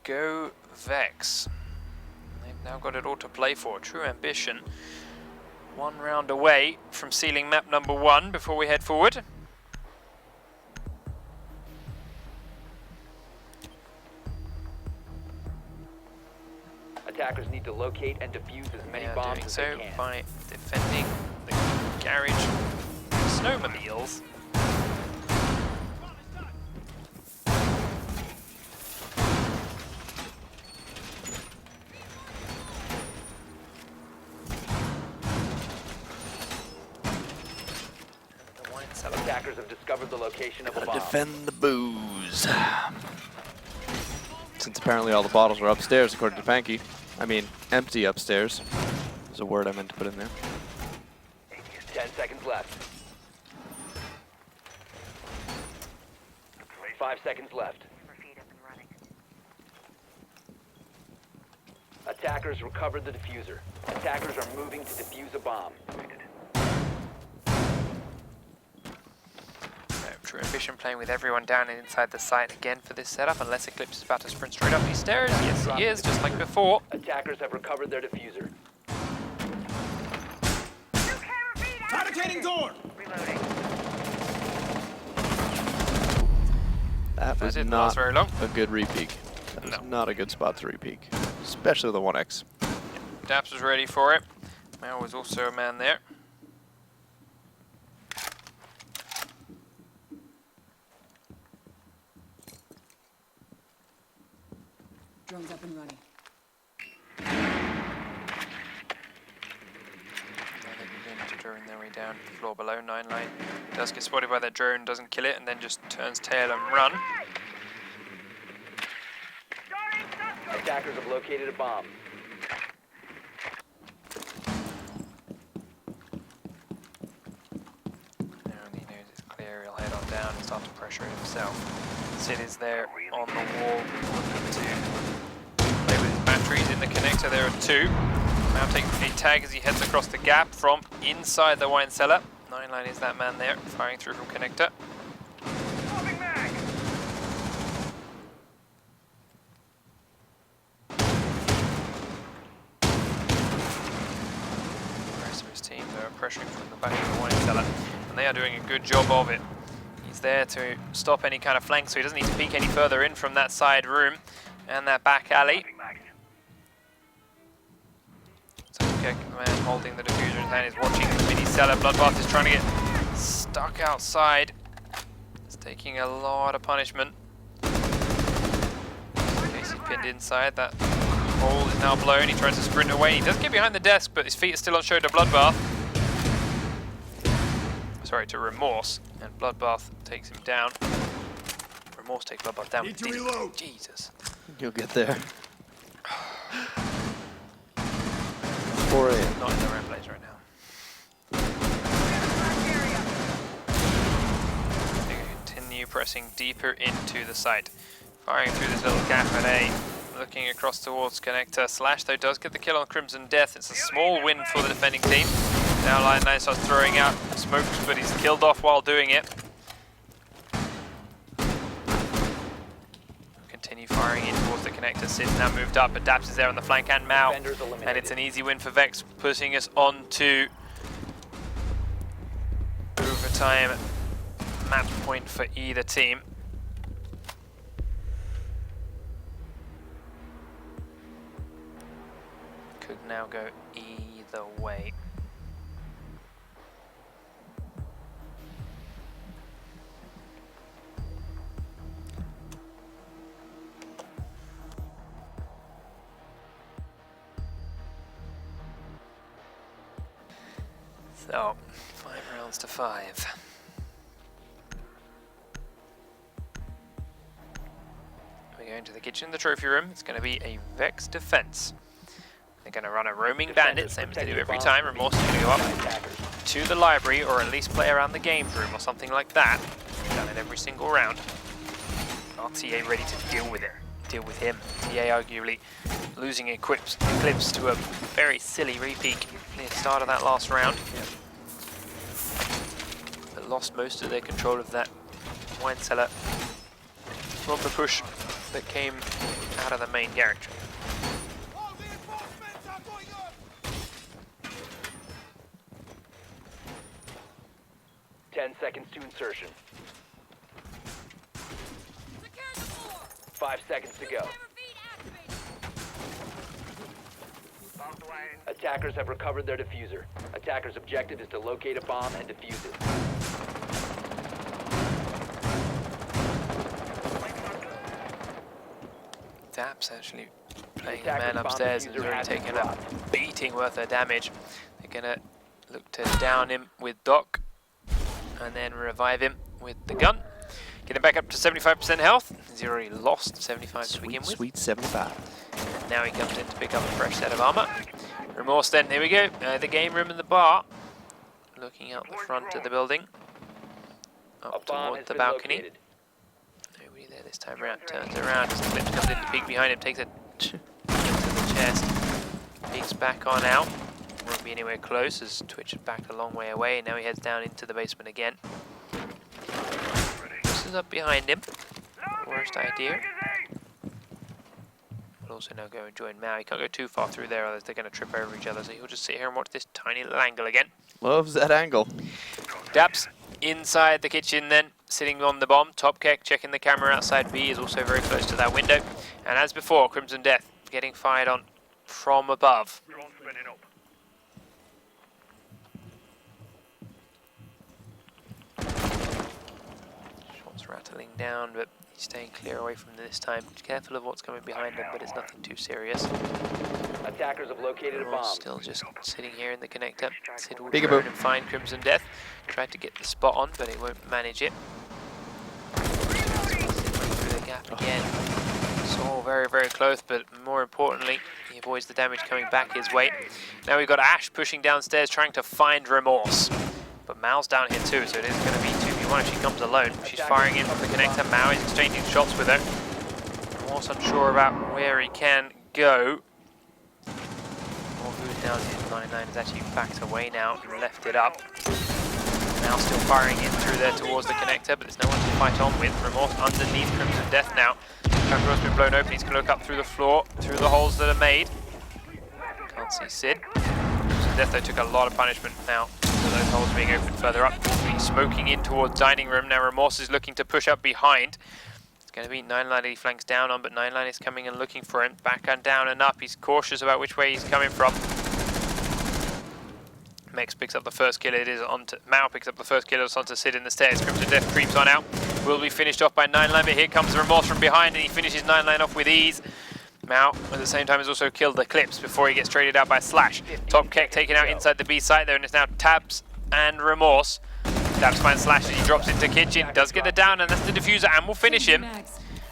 Go Vex. They've now got it all to play for. True ambition. 1 round away from sealing map number 1 before we head forward. Attackers need to locate and defuse as many bombs doing as so they can. by defending the garage snowmobiles. Attackers have discovered the location of a bomb. Defend the booze. Since apparently all the bottles are upstairs, according to Panky. I mean, empty upstairs. There's a word I meant to put in there. 10 seconds left. 5 seconds left. Attackers recovered the diffuser. Attackers are moving to defuse a bomb. True ambition playing with everyone down and inside the site again for this setup, unless Eclipse is about to sprint straight up these stairs. Yes, he is, just like before. Attackers have recovered their diffuser. Barricading door! Reloading. That was didn't not last very long. a good re-peek. That was not a good spot to re-peek. Especially the 1X. Daps was ready for it. Mao was also a man there. Drone's up and running. Now they begin to drone their way down to the floor below. 9 line does get spotted by that drone, doesn't kill it, and then just turns tail and run. Attackers have located a bomb. Now he knows it's clear, he'll head on down and start to pressure it himself. Sid is there on the wall, looking to play with his batteries in the connector. There are two. Now taking a tag as he heads across the gap from inside the wine cellar. 9line is that man there, firing through from connector. Moving mag. The rest of his team are pressuring from the back of the wine cellar, and they are doing a good job of it. He's there to stop any kind of flank, so he doesn't need to peek any further in from that side room and that back alley. So okay, the man holding the diffuser in his hand is watching the mini cellar. Bloodbath is trying to get stuck outside. It's taking a lot of punishment. Casey's pinned inside. That hole is now blown. He tries to sprint away. He does get behind the desk, but his feet are still on show to Bloodbath. Sorry, to Remorse. And Bloodbath takes him down. Remorse takes Bloodbath down. Jesus. You'll get there. 4 a.m. Not in the right place right now. They continue pressing deeper into the site. Firing through this little gap at A. Looking across towards connector. Slash though does get the kill on Crimson Death. It's a small win for the defending team. Now Line9 starts throwing out smokes, but he's killed off while doing it. Continue firing in towards the connector. Sid's now moved up, but Daps is there on the flank and Mao. And it's an easy win for Vex, pushing us on to overtime match point for either team. Could now go either way. So, 5 rounds to 5. We go into the kitchen, the trophy room. It's going to be a Vex defense. They're going to run a roaming bandit, same as they do every time. Remorse is going to go up to the library, or at least play around the games room or something like that. We've done it every single round. RTA ready to deal with it. Deal with him. TA arguably losing Eclipse to a very silly repeat near the start of that last round. But lost most of their control of that wine cellar from the push that came out of the main garage. Ten seconds to insertion. 5 seconds to go. Attackers have recovered their diffuser. Attackers' objective is to locate a bomb and defuse it. Daps actually playing the man upstairs and already taken a beating worth of damage. They're gonna look to down him with Doc and then revive him with the gun. Get him back up to 75% health. He's already lost 75 to begin with. Sweet 75. And now he comes in to pick up a fresh set of armor. Remorse then, here we go. The game room and the bar. Looking out the front of the building. Up toward the balcony. Located. Nobody there this time around. Turns around as Eclipse comes in to peek behind him. Takes it to the chest. Peeks back on out. Won't be anywhere close as Twitch is back a long way away. Now he heads down into the basement again. This is up behind him. Worst idea. Will also now go and join Mao. He can't go too far through there, otherwise they're going to trip over each other. So he'll just sit here and watch this tiny little angle again. Loves that angle. Daps inside the kitchen then, sitting on the bomb. Top Keck checking the camera outside B is also very close to that window. And as before, Crimson Death getting fired on from above. Shots rattling down, but he's staying clear away from this time. Careful of what's coming behind him, but it's nothing too serious. Attackers have located a bomb. Still just sitting here in the connector. Sid will Bigger turn boom. and find Crimson Death. Tried to get the spot on, but it won't manage it. Through the gap again. It's all very, very close, but more importantly, he avoids the damage coming back his way. Now we've got Ash pushing downstairs, trying to find Remorse. But Mal's down here too, so it is going to be 2v1 one if she comes alone. She's firing in from the connector. Mao is exchanging shots with her. Remorse unsure about where he can go. More food down here. 99 has actually backed away now and left it up. Now still firing in through there towards the connector, but there's no one to fight on with. Remorse underneath Crimson Death now. Trapdoor's been blown open. He's going to look up through the floor, through the holes that are made. Can't see Sid. Crimson Death though took a lot of punishment now for those holes being opened further up. He's smoking in towards dining room. Now Remorse is looking to push up behind. It's going to be 99 he flanks down on, but 99 is coming and looking for him. Back and down and up. He's cautious about which way he's coming from. Mex picks up the first kill. It is onto Mao picks up the first kill. It's onto Sid in the stairs. Crimson Death creeps on out. Will be finished off by 99, but here comes Remorse from behind, and he finishes 99 off with ease. Mao, at the same time, has also killed the Clips before he gets traded out by Slash. Top Keck taken out inside the B site there, and it's now Tabs and Remorse. Tabs finds Slash as he drops into Kitchen. Does get the down, and that's the diffuser, and will finish him.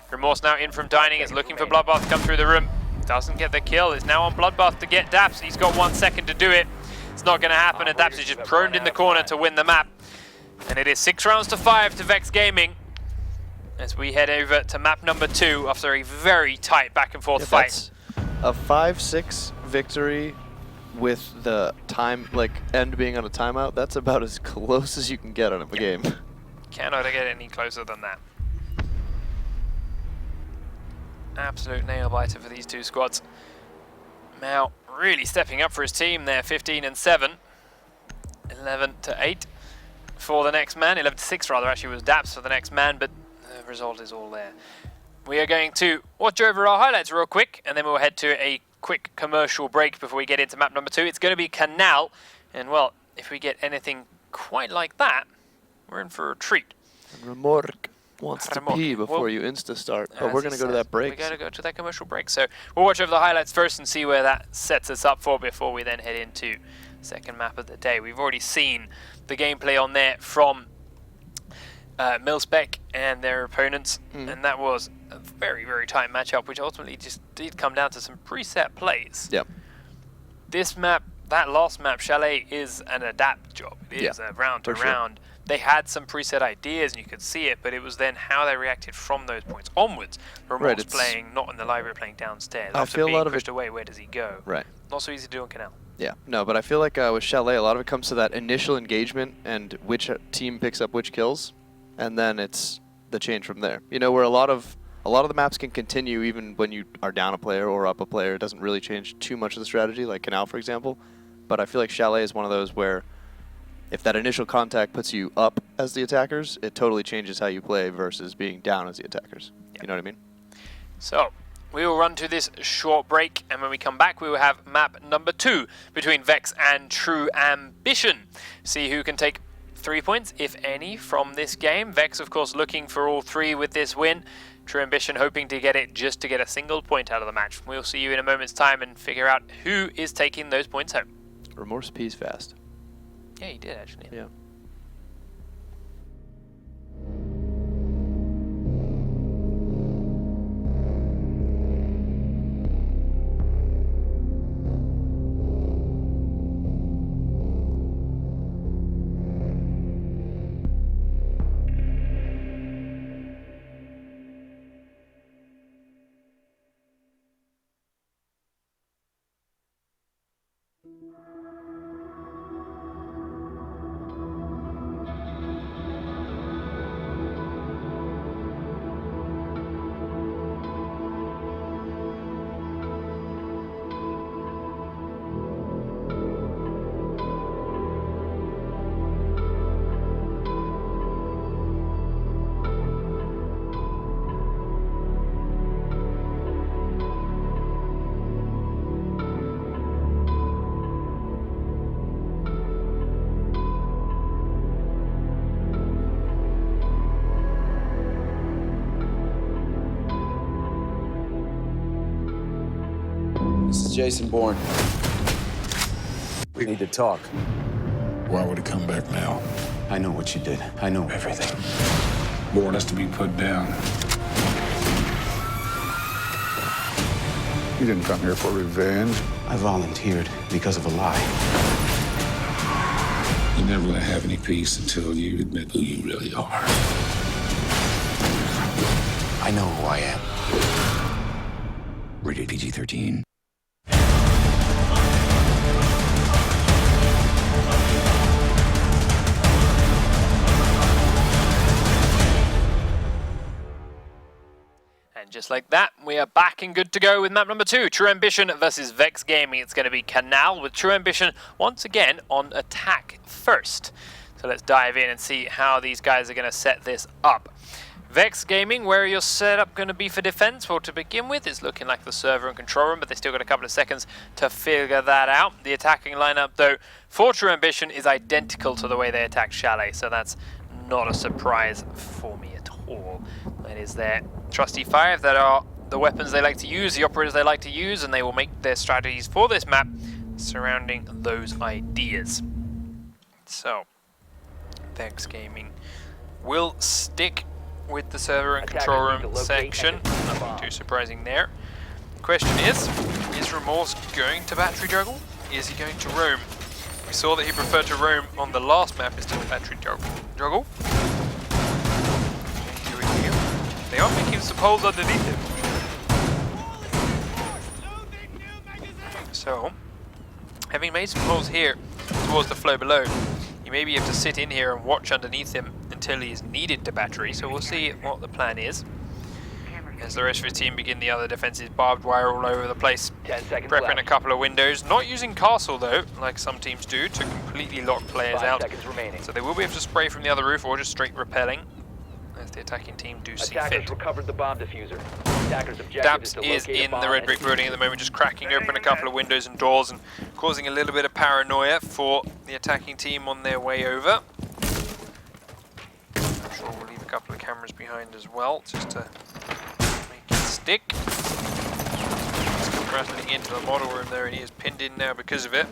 Remorse now in from Dining, is looking for Bloodbath to come through the room. Doesn't get the kill. Is now on Bloodbath to get Daps. He's got 1 second to do it. It's not going to happen, and Daps is just proned in the corner to win the map. And it is 6 rounds to 5 to Vex Gaming as we head over to map number 2 after a very tight back and forth fight. A 5-6 victory with the time, like, end being on a timeout. That's about as close as you can get on a game. Cannot get any closer than that. Absolute nail biter for these two squads. Mao really stepping up for his team there, 15 and 7. 11 to 8 for the next man. 11 to 6 rather, actually was Daps for the next man, but the result is all there. We are going to watch over our highlights real quick, and then we'll head to a quick commercial break before we get into map number 2. It's going to be Kanal, and well, if we get anything quite like that, we're in for a treat. And Remork wants to pee before you insta-start, but we're going to go to that break. We're going to go to that commercial break, so we'll watch over the highlights first and see where that sets us up for before we then head into second map of the day. We've already seen the gameplay on there from Milspec and their opponents, and that was a very, very tight matchup, which ultimately just did come down to some preset plays. Yep. This map, that last map, Chalet, is an adapt job. It is a round to round. They had some preset ideas and you could see it, but it was then how they reacted from those points onwards. Remorse playing not in the library, playing downstairs. After being pushed away, where does he go? Right. Not so easy to do on Kanal. Yeah, no, but I feel like with Chalet, a lot of it comes to that initial engagement and which team picks up which kills, and then it's the change from there. You know, where a lot of the maps can continue even when you are down a player or up a player. It doesn't really change too much of the strategy, like Kanal, for example. But I feel like Chalet is one of those where if that initial contact puts you up as the attackers, it totally changes how you play versus being down as the attackers. Yep. You know what I mean? So, we will run to this short break, and when we come back, we will have map number 2 between Vex and True Ambition. See who can take 3 points, if any, from this game. Vex, of course, looking for all 3 with this win. True Ambition hoping to get it just to get a single point out of the match. We'll see you in a moment's time and figure out who is taking those points home. Remorse pees fast. Yeah, he did actually. Yeah. This is Jason Bourne. We need to talk. Why would he come back now? I know what you did. I know everything. Bourne has to be put down. You didn't come here for revenge. I volunteered because of a lie. You You're never gonna have any peace until you admit who you really are. I know who I am. Rated PG-13. And just like that, we are back and good to go with map number 2, True Ambition versus Vex Gaming. It's going to be Kanal with True Ambition once again on attack first. So let's dive in and see how these guys are going to set this up. Vex Gaming, where your setup going to be for defense? Well, to begin with, it's looking like the server and control room, but they still got a couple of seconds to figure that out. The attacking lineup, though, for True Ambition is identical to the way they attacked Chalet, so that's not a surprise for me at all. That is their trusty 5 that are the weapons they like to use, the operators they like to use, and they will make their strategies for this map surrounding those ideas. So, Vex Gaming will stick with the server and control room section. Nothing too surprising there. Question is Remorse going to battery juggle? Is he going to roam? We saw that he preferred to roam on the last map instead of battery juggle. They are making some holes underneath him. So, having made some holes here towards the flow below, you maybe have to sit in here and watch underneath him until he is needed to battery. So we'll see what the plan is. As the rest of his team begin the other defenses, barbed wire all over the place. 10 seconds Prepping left. a couple of windows, not using castle though, like some teams do, to completely lock players 5 out. seconds remaining. So they will be able to spray from the other roof or just straight repelling, as the attacking team do see Attackers fit. recovered the bomb diffuser. Attackers objective Dabs to is locate a in bomb the red and brick defuse building at the moment, just cracking open a couple of windows and doors and causing a little bit of paranoia for the attacking team on their way over. I'm sure we'll leave a couple of cameras behind as well, just to make it stick. Let's come rattling into the model room there, and he is pinned in now because of it.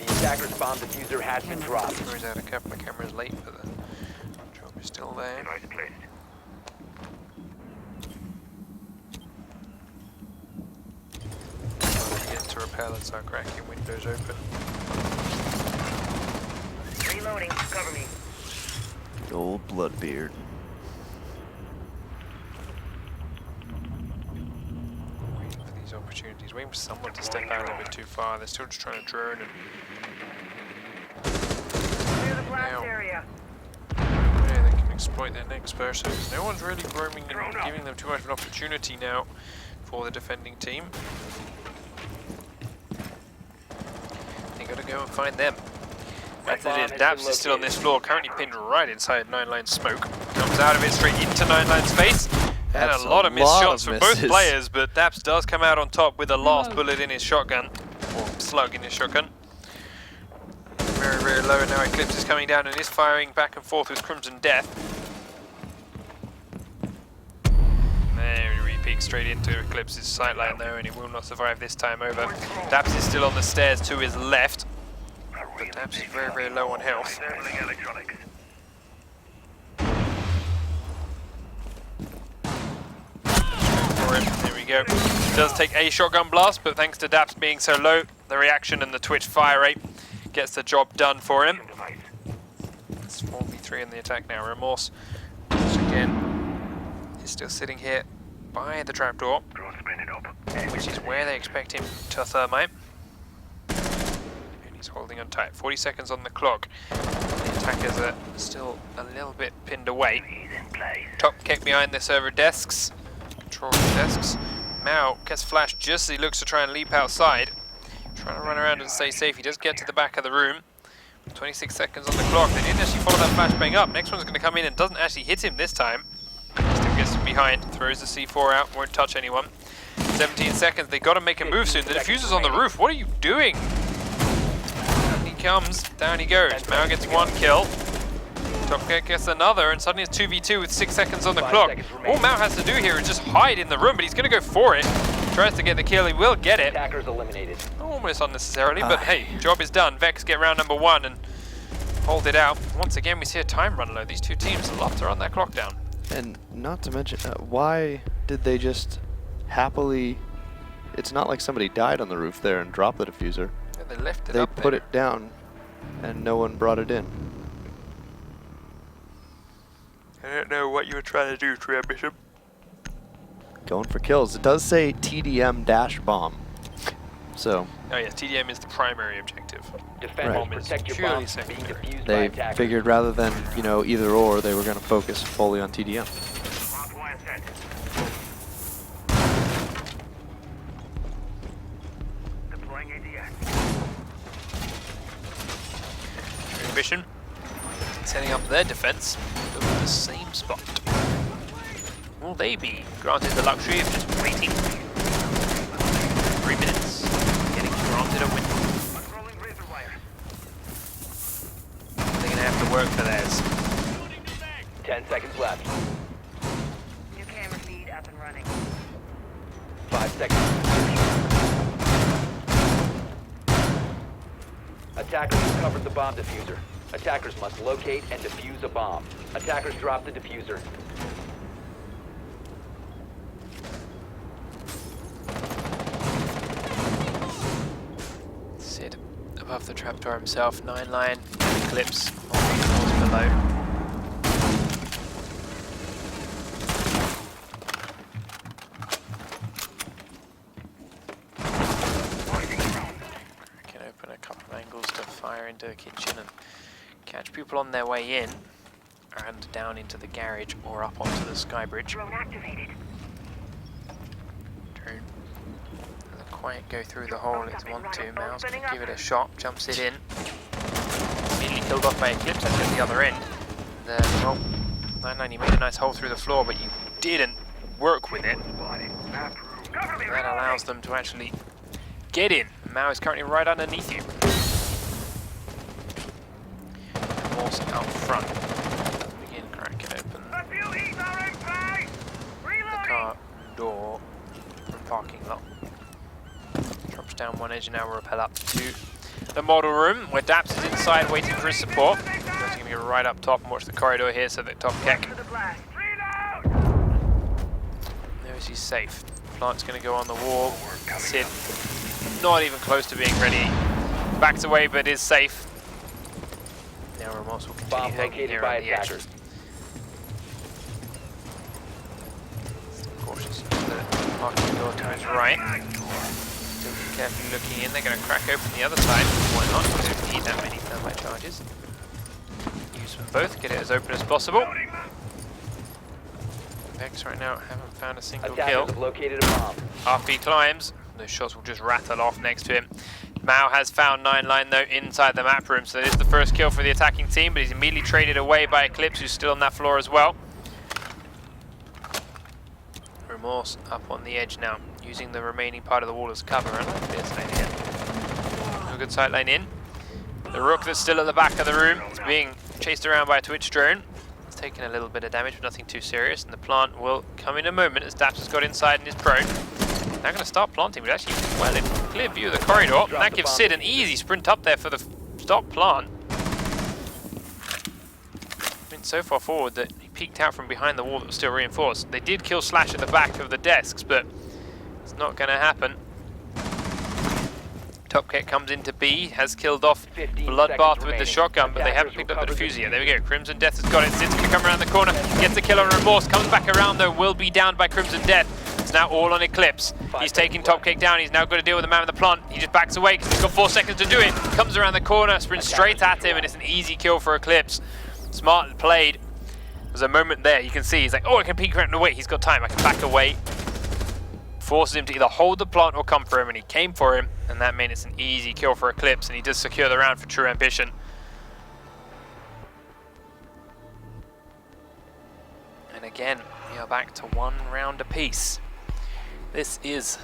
Attackers bomb diffuser has been dropped. Throws out a couple of cameras late, but the job is still there. Device placed. Begins to repel and start cracking windows open. Reloading. Cover me. Good old Bloodbeard. Waiting for these opportunities, waiting for someone to step out a little bit too far. They're still just trying to drone and Clear the blast Now. area. yeah, they can exploit their next person. No one's really roaming and giving them too much of an opportunity now for the defending team. They gotta go and find them. As it is, Daps is still on this floor, currently pinned right inside 9line's smoke. Comes out of it straight into 9line's face. And That's a lot of missed shots from both misses. players, but Daps does come out on top with the last bullet in his shotgun, or slug in his shotgun. Very, very low, and now Eclipse is coming down and is firing back and forth with Crimson Death. There, he re-peeks straight into Eclipse's sightline though, and he will not survive this time over. Daps is still on the stairs to his left, but Daps is very, very low on health. Disabling electronics. For him. There we go. He does take a shotgun blast, but thanks to Daps being so low, the reaction and the twitch fire rate gets the job done for him. Device. It's 4v3 in the attack now. Remorse, once again, is still sitting here by the trapdoor, Drone spinning up. which is where they expect him to thermite. And he's holding on tight. 40 seconds on the clock. The attackers are still a little bit pinned away. He's in place. Top kick behind the server desks. Control room desks. Mao gets flashed just as he looks to try and leap outside. Trying to run around and stay safe. He does get to the back of the room. 26 seconds on the clock. They didn't actually follow that flashbang up. Next one's going to come in and doesn't actually hit him this time. Still gets him behind. Throws the C4 out. Won't touch anyone. 17 seconds. They got to make a move soon. The diffuser's on the roof. What are you doing? Down he comes. Down he goes. Mao gets one kill. Top kick gets another, and suddenly it's 2v2 with 6 seconds on the 5 clock. seconds remaining. All Mao has to do here is just hide in the room, but he's going to go for it. Tries to get the kill. He will get it. Attackers eliminated. Almost unnecessarily, but hey, job is done. Vex get round number 1 and hold it out. Once again, we see a time run low. These two teams love to run that clock down. And not to mention, why did they just happily... It's not like somebody died on the roof there and dropped the diffuser. Yeah, they left it They up put there. it down and no one brought it in. I don't know what you were trying to do, True Bishop. Going for kills. It does say TDM dash bomb. So Oh yes, TDM is the primary objective. Defenders, Bomb is protect your purely bombs from being secondary. defused by they attackers. figured rather than, you know, either or, they were going to focus fully on TDM. Barbed wire set. Deploying ADS. True Ambition setting up their defense over the same spot. Will they be granted the luxury of just waiting 3 minutes, getting granted a win? Unrolling razor wire. They're going to have to work for theirs. 10 seconds left. New camera feed up and running. 5 seconds. Attackers recovered the bomb diffuser. Attackers must locate and defuse a bomb. Attackers drop the diffuser. Sid above the trapdoor himself, 9 line, Eclipse on the floors below. Can open a couple of angles to fire into the kitchen and catch people on their way in and down into the garage or up onto the sky bridge. Drone activated. Drone doesn't quite go through the hole it's want to. Mouse can give it a shot, jumps it in. Immediately killed off by Eclipse at the other end. Well, 990 made a nice hole through the floor, but you didn't work with it. That allows them to actually get in. Mao is currently right underneath you. Morse out front. Begin cracking open the car door from parking lot. Drops down one edge and now we'll rappel up to the model room where Daps is inside waiting for his support. He's going to get right up top and watch the corridor here so that Top Keck knows he's safe. Plant's going to go on the wall. Sid not even close to being ready. Backs away but is safe. Now Remorse will continue Bomb hanging located here by on the edge. attackers. Cautious of the parking door to his right. Still carefully looking in. They're going to crack open the other side. Why not? We don't need that many thermite charges. Use them both. Get it as open as possible. VexX right now haven't found a single Attackers kill. have located a bomb. After he climbs, those shots will just rattle off next to him. Mao has found 9 line though inside the map room, so that is the first kill for the attacking team, but he's immediately traded away by Eclipse, who's still on that floor as well. Remorse up on the edge now, using the remaining part of the wall as cover, and like this lane here. A good sight line in. The Rook that's still at the back of the room is being chased around by a Twitch drone. It's taken a little bit of damage, but nothing too serious, and the plant will come in a moment as Daps has got inside and is prone. Now going to start planting, but actually well in clear view of the corridor. And that gives Sid an easy sprint up there for the stop plant. Went so far forward that he peeked out from behind the wall that was still reinforced. They did kill Slash at the back of the desks, but it's not going to happen. Topcat comes into B, has killed off Bloodbath with the shotgun, but they haven't picked up the diffuser yet. There we go, Crimson Death has got it. Sid's going to come around the corner, gets the kill on Remorse, comes back around though, will be downed by Crimson Death. It's now all on Eclipse. He's taking Topcake down. He's now got to deal with the man in the plant. He just backs away because he's got 4 seconds to do it. Comes around the corner, sprints straight at him, and it's an easy kill for Eclipse. Smart played. There's a moment there. You can see he's like, oh, I can peek around. No, wait, he's got time. I can back away. Forces him to either hold the plant or come for him, and he came for him, and that meant it's an easy kill for Eclipse, and he does secure the round for True Ambition. And again, we are back to 1 round apiece. This is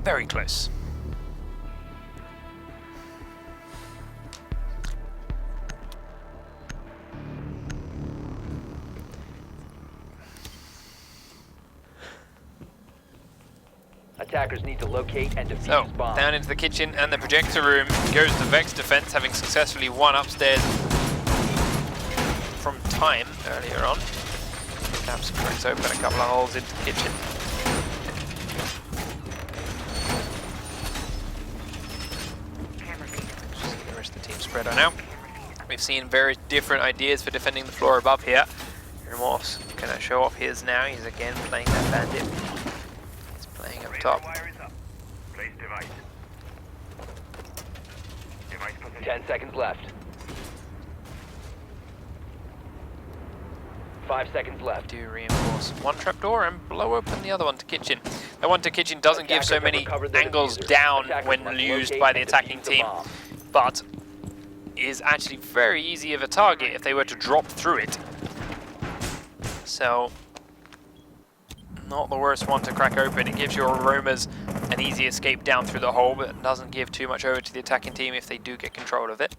very close. Attackers need to locate and defuse So, bombs. down into the kitchen and the projector room goes the VexX defense, having successfully won upstairs from time earlier on. Taps cracks open a couple of holes into the kitchen. Just see the rest of the team spread on out. We've seen very different ideas for defending the floor above here. Remorse gonna show off his now. He's again playing that bandit. He's playing up top. Wire is up. Place device. Device position. 10 seconds left. 5 seconds left. Do reinforce one trapdoor and blow open the other one to kitchen. That one to kitchen doesn't give so many angles down when used by the attacking team, but is actually very easy of a target if they were to drop through it. So, not the worst one to crack open. It gives your roamers an easy escape down through the hole, but doesn't give too much over to the attacking team if they do get control of it.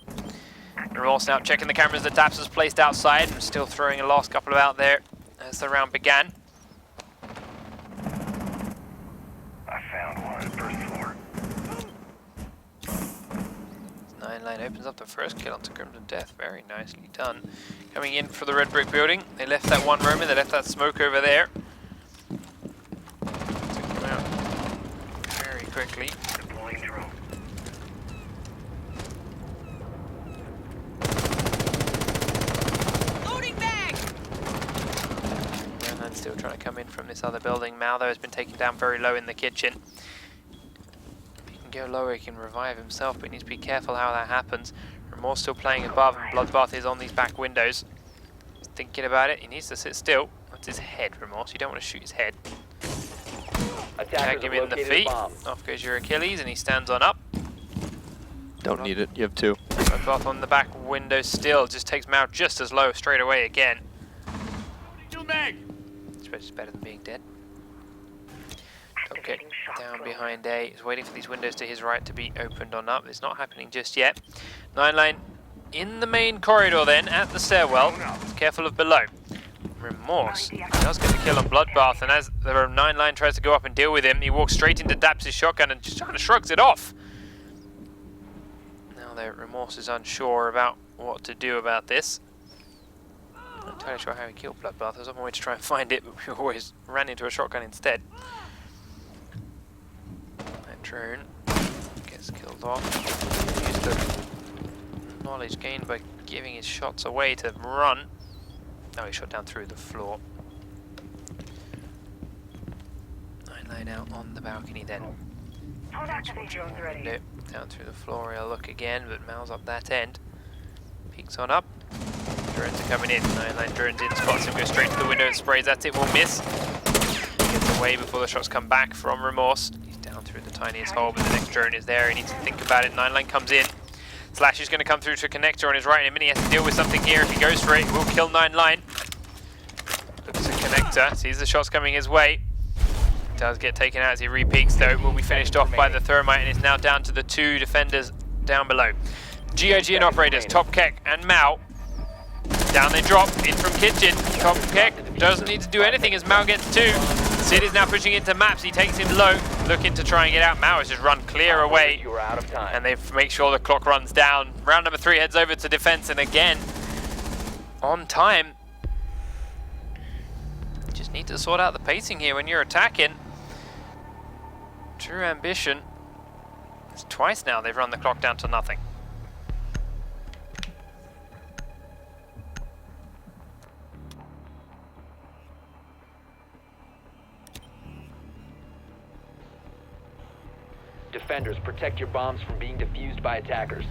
Remorse now checking the cameras that Taps has placed outside and still throwing a last couple of out there as the round began. I found one. First floor. 9-line opens up the first kill onto Crimson Death. Very nicely done. Coming in for the red brick building. They left that one roamer, they left that smoke over there. Took him out very quickly. Deploying drone. And still trying to come in from this other building. Maltho has been taken down very low in the kitchen. If he can go lower, he can revive himself, but he needs to be careful how that happens. Remorse still playing above, and Bloodbath is on these back windows. He's thinking about it. He needs to sit still. That's his head, Remorse. You don't want to shoot his head. Tag him in the feet. Off goes your Achilles, and he stands on up. Don't need it. You have two. Bloodbath on the back window still. Just takes him out just as low straight away again. I suppose it's better than being dead. Okay, down behind A. He's waiting for these windows to his right to be opened on up. It's not happening just yet. 9-line in the main corridor then, at the stairwell. Careful of below. Remorse does get the kill on Bloodbath, and as the 9-line tries to go up and deal with him, he walks straight into Daps' shotgun and just kind of shrugs it off. Now that Remorse is unsure about what to do about this. Not entirely sure how he killed Bloodbath. I was on my way to try and find it, but we always ran into a shotgun instead. That drone gets killed off. Used the knowledge gained by giving his shots away to run. Now he shot down through the floor. 9-line out on the balcony then. Window down through the floor. He'll look again, but Mal's up that end. Peeks on up. Drones are coming in. 9-line drones in, spots him, goes straight to the window and sprays. That's it, will miss. Gets away before the shots come back from Remorse. He's down through the tiniest hole, but the next drone is there. He needs to think about it. 9-line comes in. Slash is going to come through to a connector on his right in a minute. He has to deal with something here. If he goes for it, he will kill 9-line. Looks at connector, sees the shots coming his way. Does get taken out as he re-peeks though. Will be finished off by the thermite, and is now down to the two defenders down below. GOG and operators, Top Keck and Mao. Down they drop, in from kitchen. Top Keck doesn't need to do anything as Mao gets two. Sid is now pushing into Maps, he takes him low, looking to try and get out. Mao has just run clear away, You are out of time. and they make sure the clock runs down. Round number 3 heads over to defense, and again, on time. Just need to sort out the pacing here when you're attacking. True ambition. It's twice now they've run the clock down to nothing. Defenders, protect your bombs from being defused by attackers.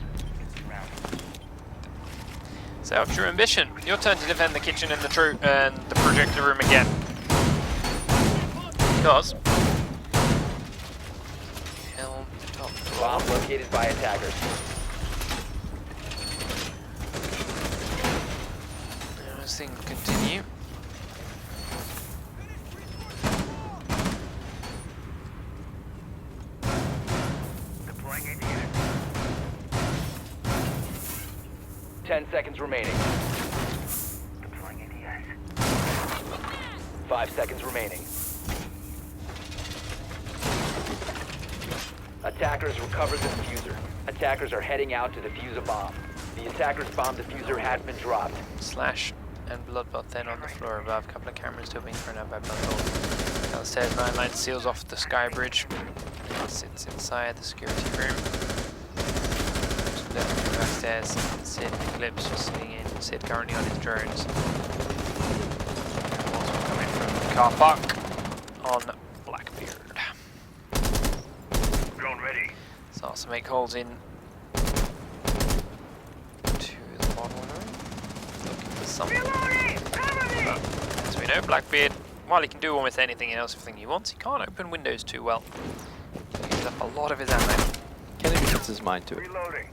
So, True Ambition, your turn to defend the kitchen and the projector room again. Because Helm top floor. Bomb located by attackers. Now as things continue. Deploying ADS. 10 seconds remaining. Deploying ADS. 5 seconds remaining. Attackers recovered the diffuser. Attackers are heading out to defuse a bomb. The attacker's bomb diffuser has been dropped. Slash and Bloodbath then on the floor above. A couple of cameras still being thrown out by Bloodbath. Downstairs, 9line seals off the sky bridge. Sits inside the security room. Backstairs, Sid and Eclipse just sitting in. Sid currently on his drones. Also coming from the car park on Blackbeard. Drone ready. Starts to make holes in to the model room. Looking for something. But as we know, Blackbeard, while he can do almost anything else, everything he wants, he can't open windows too well. He uses up a lot of his ammo. Kennedy puts his mind to it. Reloading.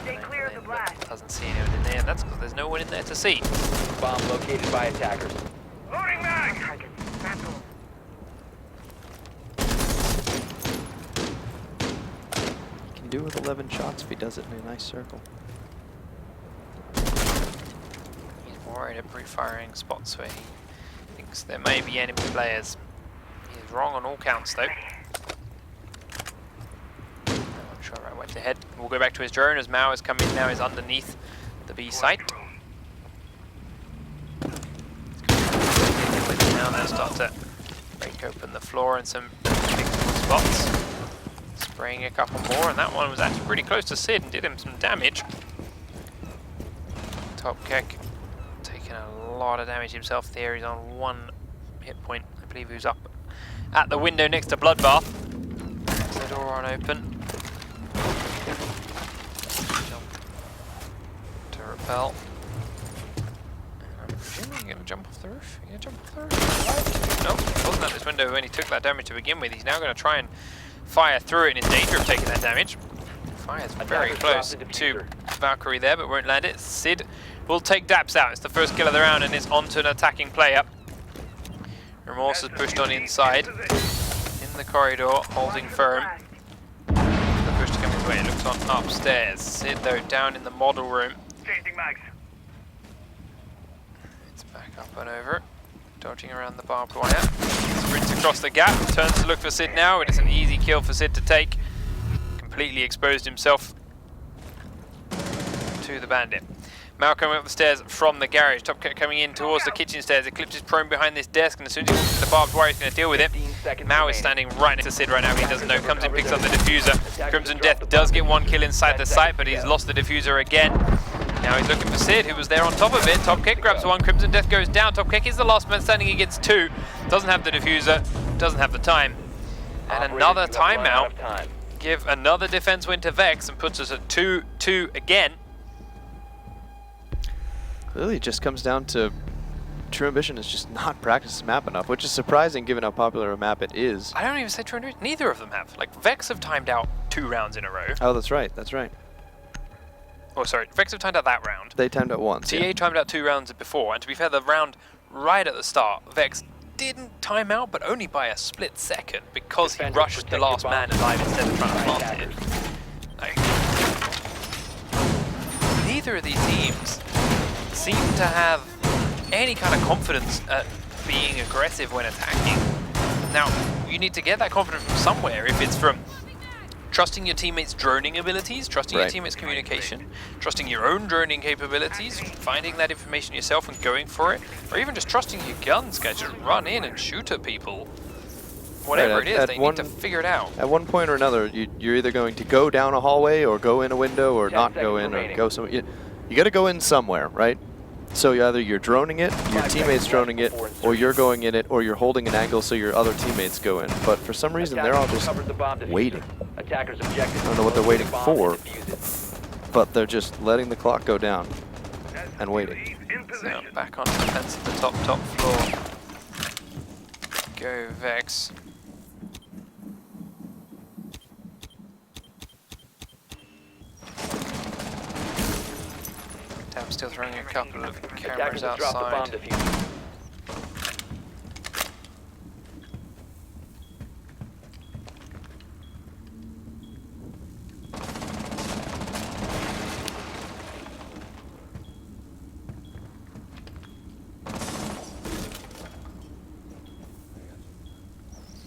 Stay clear of the blast. Doesn't see anyone in there, and that's because there's no one in there to see. Bomb located by attackers. Loading mag. Targets. Battle. He can do with 11 shots if he does it in a nice circle. He's worried at pre-firing spots where he thinks there may be enemy players. He's wrong on all counts though. I'm sure right way to head. We'll go back to his drone as Mao has come in now. He's underneath the B site. Now they'll start to break open the floor in some fixable spots. Spraying a couple more, and that one was actually pretty close to Sid and did him some damage. Top Keck taking a lot of damage himself there. He's on 1 hit point. I believe he was up at the window next to Bloodbath. There's the door on open. Jump to repel. I'm presuming you're going to jump off the roof. You're going to jump off the roof? Nope, he wasn't at this window when he took that damage to begin with. He's now going to try and fire through it and in danger of taking that damage. Fires very close to Valkyrie there, but won't land it. Sid will take Daps out. It's the first kill of the round, and it's onto an attacking player. Remorse is pushed on inside. In the corridor, holding firm. The push to come his way. It looks on upstairs. Sid, though, down in the model room. Changing mags. It's back up and over. Dodging around the barbed wire. Sprints across the gap. Turns to look for Sid now. It is an easy kill for Sid to take. Completely exposed himself to the bandit. Mal coming up the stairs from the garage. Top Cat coming in towards the kitchen stairs. Eclipse is prone behind this desk, and as soon as he walks to the barbed wire, he's going to deal with it. Mao is standing right next to Sid right now. He doesn't know. Comes in, picks up the diffuser. Crimson Death does get 1 kill inside the site, but he's lost the diffuser again. Now he's looking for Sid, who was there on top of it. Top Kick grabs 1. Crimson Death goes down. Top Kick is the last man standing. He gets 2. Doesn't have the diffuser. Doesn't have the time. And another timeout. Give another defense win to Vex and puts us at 2-2 again. Clearly it just comes down to True Ambition is just not practiced this map enough, which is surprising given how popular a map it is. I don't even say True Ambition. Neither of them have. Like, Vex have timed out 2 rounds in a row. Oh, that's right, that's right. Oh, sorry. Vex have timed out that round. They timed out once. TA timed out 2 rounds before, and to be fair, the round right at the start, Vex didn't time out, but only by a split second, because he rushed the last man alive instead of trying to plant it. Like, neither of these teams seem to have any kind of confidence at being aggressive when attacking. Now, you need to get that confidence from somewhere. If it's from trusting your teammates' droning abilities, trusting your teammates' communication, trusting your own droning capabilities, finding that information yourself and going for it, or even just trusting your guns, guys. Just run in and shoot at people. Whatever it is, they need to figure it out. At one point or another, you're either going to go down a hallway or go in a window or not go in or go somewhere. You got to go in somewhere, right? So either you're droning it, your teammate's droning it, or you're going in it, or you're holding an angle so your other teammates go in. But for some reason, they're all just waiting. I don't know what they're waiting for, but they're just letting the clock go down and waiting. So back on defense at the top floor. Go Vex. I'm still throwing a couple of cameras outside.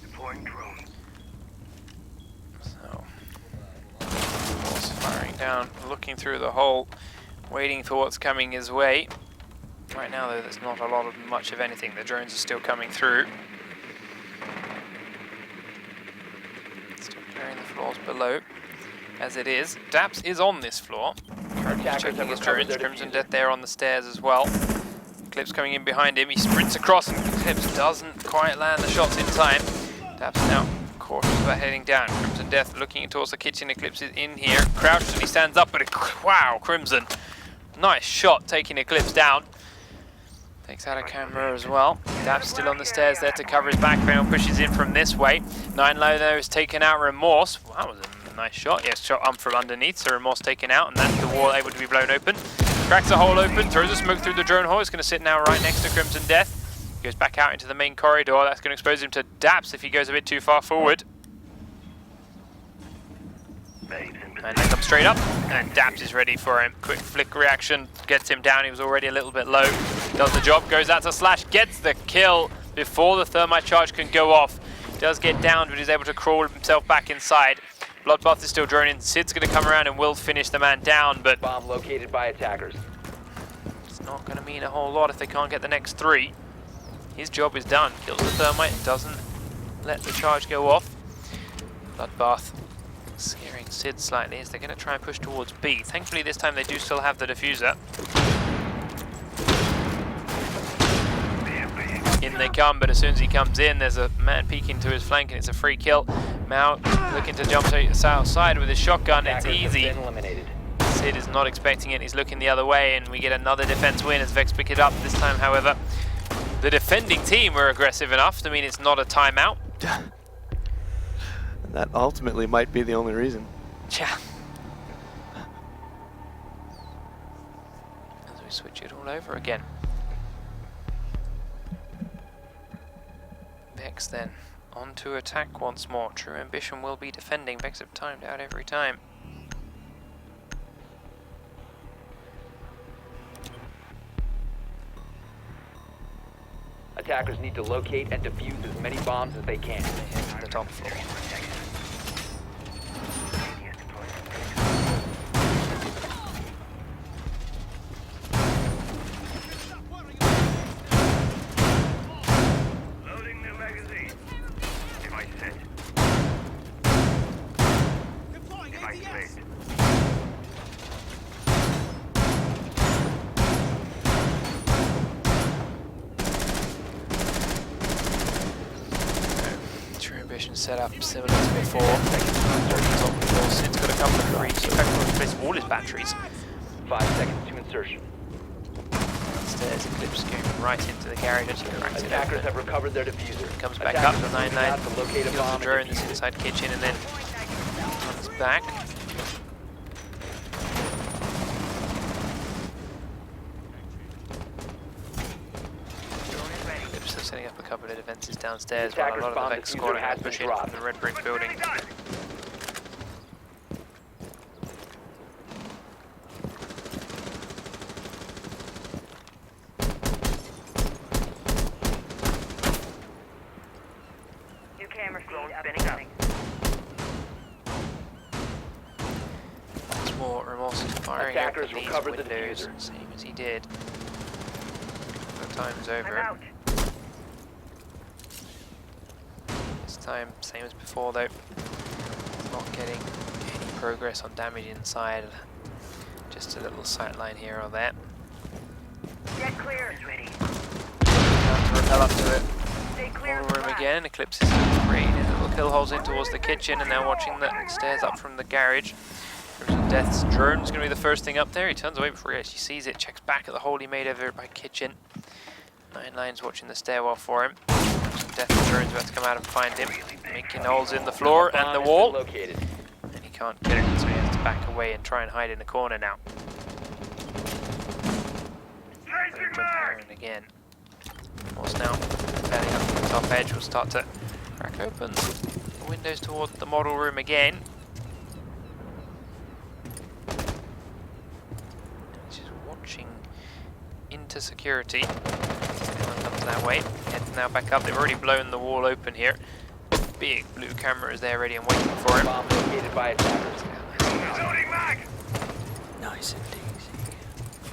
Deploying drone. So, firing down down, looking through the hole, waiting for what's coming his way. Right now, though, there's not a lot of much of anything. The drones are still coming through. Still clearing the floors below. As it is, Daps is on this floor. Currently checking his drones. Crimson Death there on the stairs as well. Eclipse coming in behind him. He sprints across and Eclipse doesn't quite land the shots in time. Daps now cautious about heading down. Crimson Death looking towards the kitchen. Eclipse is in here. Crouched and he stands up, but wow, Crimson. Nice shot taking Eclipse down. Takes out a camera as well. Daps still on the stairs there to cover his back. Panel pushes in from this way. 9 low there is taken out. Remorse. Wow, that was a nice shot. Yes, shot from underneath. So Remorse taken out, and that's the wall able to be blown open. Cracks a hole open. Throws a smoke through the drone hole. It's going to sit now right next to Crimson Death. Goes back out into the main corridor. That's going to expose him to Daps if he goes a bit too far forward. And they come straight up, and Daps is ready for him. Quick flick reaction, gets him down. He was already a little bit low. Does the job, goes out to Slash, gets the kill before the thermite charge can go off. Does get down, but he's able to crawl himself back inside. Bloodbath is still droning. Sid's going to come around and will finish the man down, but Bomb located by attackers. it's not going to mean a whole lot if they can't get the next 3. His job is done. Kills the thermite, doesn't let the charge go off. Bloodbath scaring Sid slightly as they're going to try and push towards B. Thankfully this time they do still have the diffuser. In they come, but as soon as he comes in, there's a man peeking to his flank and it's a free kill. Mao looking to jump to outside with his shotgun. It's easy. Sid is not expecting it. He's looking the other way, and we get another defense win as Vex pick it up. This time, however, the defending team were aggressive enough to mean it's not a timeout. That ultimately might be the only reason. Yeah. As we switch it all over again. Vex then on to attack once more. True Ambition will be defending. Vex have timed out every time. Attackers need to locate and defuse as many bombs as they can. They head to the top floor. Loading the magazine. Device set. Device placed. True Ambition set up similar to before. Top floor. Sid's got a couple of breach. In fact, we'll replace all his batteries. 5 seconds to insertion. Downstairs, Eclipse going right into the garage. Attackers have recovered their diffuser. Comes back up to 9-9. To locate a Kills bomb the drone and that's defuse it. inside kitchen and then runs back. Eclipse still setting up a couple of defenses downstairs while a lot of the Vex squad are pushing from the red brick building. New camera feed up and running. Once more, Remorse is firing Attackers open these recovered the windows, diffuser. same as he did. The time's I'm over. out. This time, same as before though. Not getting any progress on damage inside. Just a little sight line here or there. Get clear. Ready. Time to rappel up to it. Stay clear. Model room again. Eclipse is creating little kill holes in towards the kitchen and now watching the stairs up from the garage. Crimson Death's drone is going to be the first thing up there. He turns away before he actually sees it. Checks back at the hole he made over by kitchen. 9-9's watching the stairwell for him. Crimson Death's drone's about to come out and find him. Making holes in the floor and the wall. Located. And he can't get it, so he has to back away and try and hide in the corner now. Chasing mag! And again. What's now fairly up to the top edge. We'll start to crack open the windows toward the model room again. Just watching into security. Anyone comes that way. Heads now back up. They've already blown the wall open here. Big blue camera is there ready and waiting for him. Bomb located by attackers. Loading mag!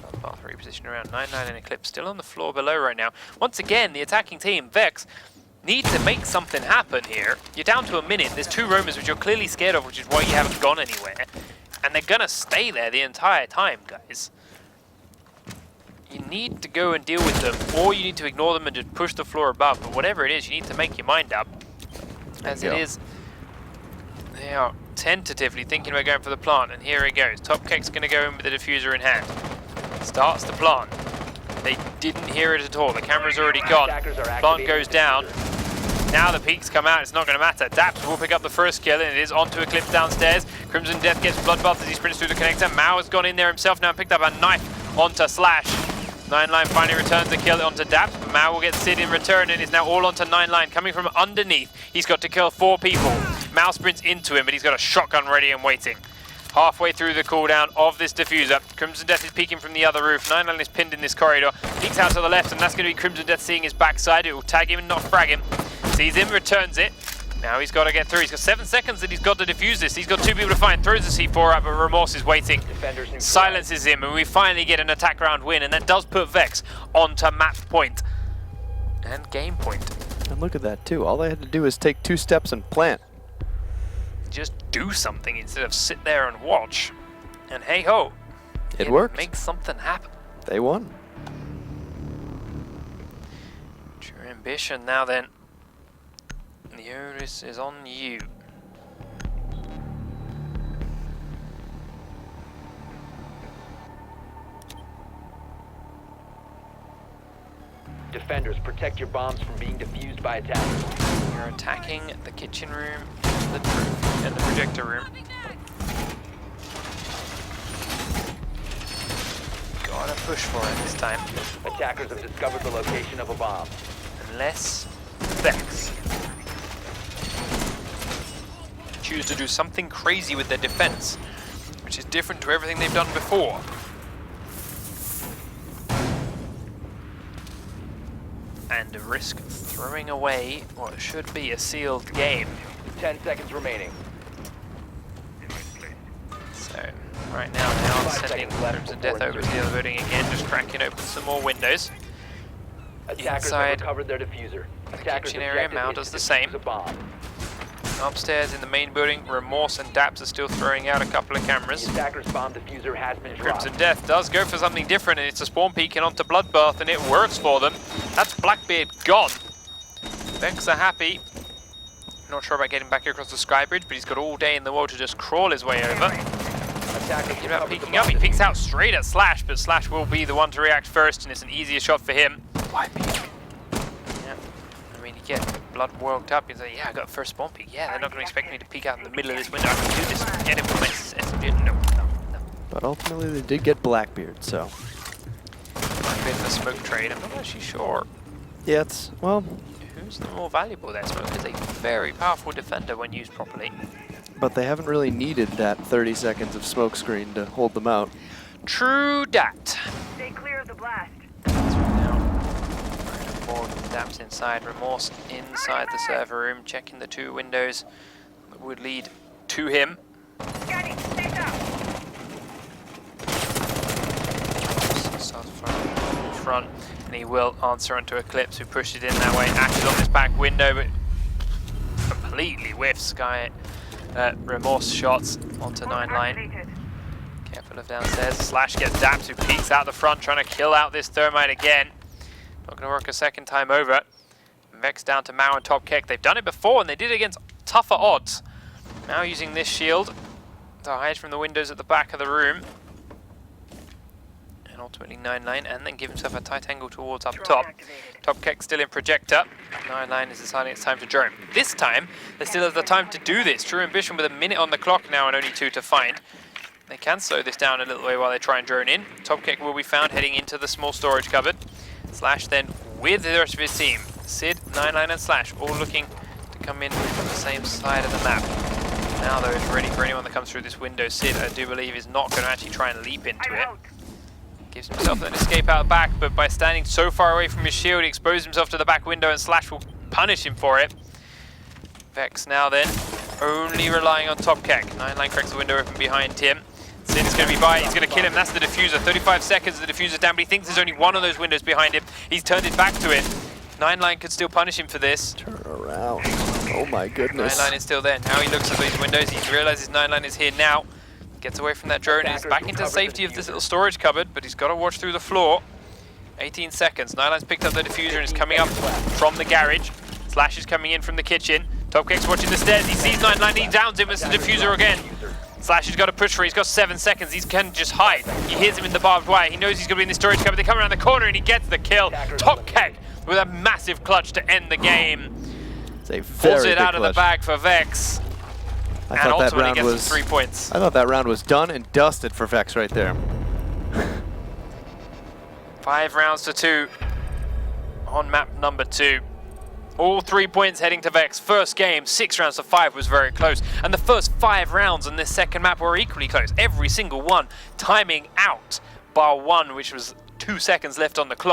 Bloodbath repositioned around 9-9 and Eclipse still on the floor below right now. Once again, the attacking team, Vex, need to make something happen here. You're down to a minute. There's 2 roamers which you're clearly scared of, which is why you haven't gone anywhere. And they're gonna stay there the entire time, guys. You need to go and deal with them, or you need to ignore them and just push the floor above. But whatever it is, you need to make your mind up. As it is, they are tentatively thinking about going for the plant, and here he goes. Top Keck's going to go in with the diffuser in hand. Starts the plant. They didn't hear it at all. The camera's already gone. Plant goes down. Now the peaks come out. It's not going to matter. Daps will pick up the first kill, and it is onto Eclipse downstairs. Crimson Death gets Bloodbath as he sprints through the connector. Mao has gone in there himself now and picked up a knife onto Slash. 9-9 finally returns the kill onto Daps, but Mao will get Sid in return and is now all onto 9-9 coming from underneath. He's got to kill 4 people. Mao sprints into him, but he's got a shotgun ready and waiting. Halfway through the cooldown of this diffuser, Crimson Death is peeking from the other roof. 9-9 is pinned in this corridor, peeks out to the left, and that's going to be Crimson Death seeing his backside. It will tag him and not frag him. Sees him, returns it. Now he's got to get through. He's got 7 seconds that he's got to defuse this. He's got 2 people to find. Throws the C4 out, but Remorse is waiting. Silences him, and we finally get an attack round win, and that does put Vex onto map point and game point. And look at that too. All they had to do is take 2 steps and plant. Just do something instead of sit there and watch. And hey ho, It worked. Make something happen. They won. True ambition now then. The onus is on you. Defenders, protect your bombs from being defused by attackers. You're attacking the kitchen room, the roof, and the projector room. Gotta push for it this time. Attackers have discovered the location of a bomb. Unless Vex choose to do something crazy with their defense, which is different to everything they've done before. And risk throwing away what should be a sealed game. 10 seconds remaining. So, right now they are 5 sending seconds left Crimson before Death over to the other building again, just cracking open some more windows. Attackers Inside have recovered their diffuser. Attackers' kitchen area, objective Mao is does to the defuse same. a bomb. Upstairs in the main building, Remorse and Daps are still throwing out a couple of cameras. The attacker's bomb diffuser has been dropped. Crimson Death does go for something different, and it's a spawn peek and onto Bloodbath, and it works for them. That's Blackbeard gone. Vex are happy. Not sure about getting back across the sky bridge, but he's got all day in the world to just crawl his way over. Attackers He's about recovered the peeking bomb up. He peeks diffuser. out straight at Slash, but Slash will be the one to react first, and it's an easier shot for him. Why peek? Yeah. I mean, you get blood worked up. You say, yeah, I got first spawn peek. Yeah, they're not going to expect me to peek out in the middle of this window. I can do this. Get him from SMG. No. But ultimately they did get Blackbeard, so. A bit of a smoke trade. I'm not actually sure Yeah, it's, well, who's the more valuable there. Smoke is a very powerful defender when used properly. but they haven't really needed that 30 seconds of smoke screen to hold them out. True dat. Stay clear of the blast. Now, right on board with Daps inside, Remorse inside the server room, checking the 2 windows that would lead to him. Scanning. Stay down. Starts from front, and he will answer onto Eclipse, who pushed it in that way. Ashes on this back window, but completely whiffs Sky. Remorse shots onto 9-9. Activated. Careful of downstairs. Slash gets Daps, who peeks out the front, trying to kill out this Thermite again. Not going to work a second time over. Vex down to Mao and Top Keck. They've done it before, and they did it against tougher odds. Mao using this shield to hide from the windows at the back of the room. And ultimately 9-9, and then give himself a tight angle towards up top. Top Keck still in projector. 9-9 is deciding it's time to drone. This time, they still have the time to do this. True Ambition with a minute on the clock now and only 2 to find. They can slow this down a little way while they try and drone in. Top Keck will be found heading into the small storage cupboard. Slash then with the rest of his team. Sid, 9-9 and Slash all looking to come in from the same side of the map. Now though, it's ready for anyone that comes through this window. Sid, I do believe, is not going to actually try and leap into it. Gives himself an escape out back, but by standing so far away from his shield, he exposed himself to the back window, and Slash will punish him for it. Vex now then, only relying on Top Keck. 9-9 cracks the window open behind him. Sin's going to be by it. He's going to kill him. That's the diffuser. 35 seconds. The diffuser's down, but he thinks there's only one of those windows behind him. He's turned his back to it. 9line could still punish him for this. Turn around. Oh my goodness. 9line is still there. Now he looks at these windows. He realizes 9line is here now. Gets away from that drone and is back into safety of this little storage cupboard, but he's got to watch through the floor. 18 seconds. 9line's picked up the diffuser and is coming up from the garage. Slash is coming in from the kitchen. Topcake's watching the stairs. He sees 9line. He downs him. It's the diffuser again. Slash has got to push for it. He's got 7 seconds. He can just hide. He hears him in the barbed wire. He knows he's going to be in the storage cupboard. They come around the corner and he gets the kill. Topcake with a massive clutch to end the game. It's a Pulls very it big out of the clutch. bag for Vex. I And thought that ultimately round gets was 3 points. I thought that round was done and dusted for Vex right there. 5 rounds to 2 on map number 2. All 3 points heading to Vex. First game, 6 rounds to 5 was very close. And the first 5 rounds on this second map were equally close. Every single one timing out, bar one, which was 2 seconds left on the clock.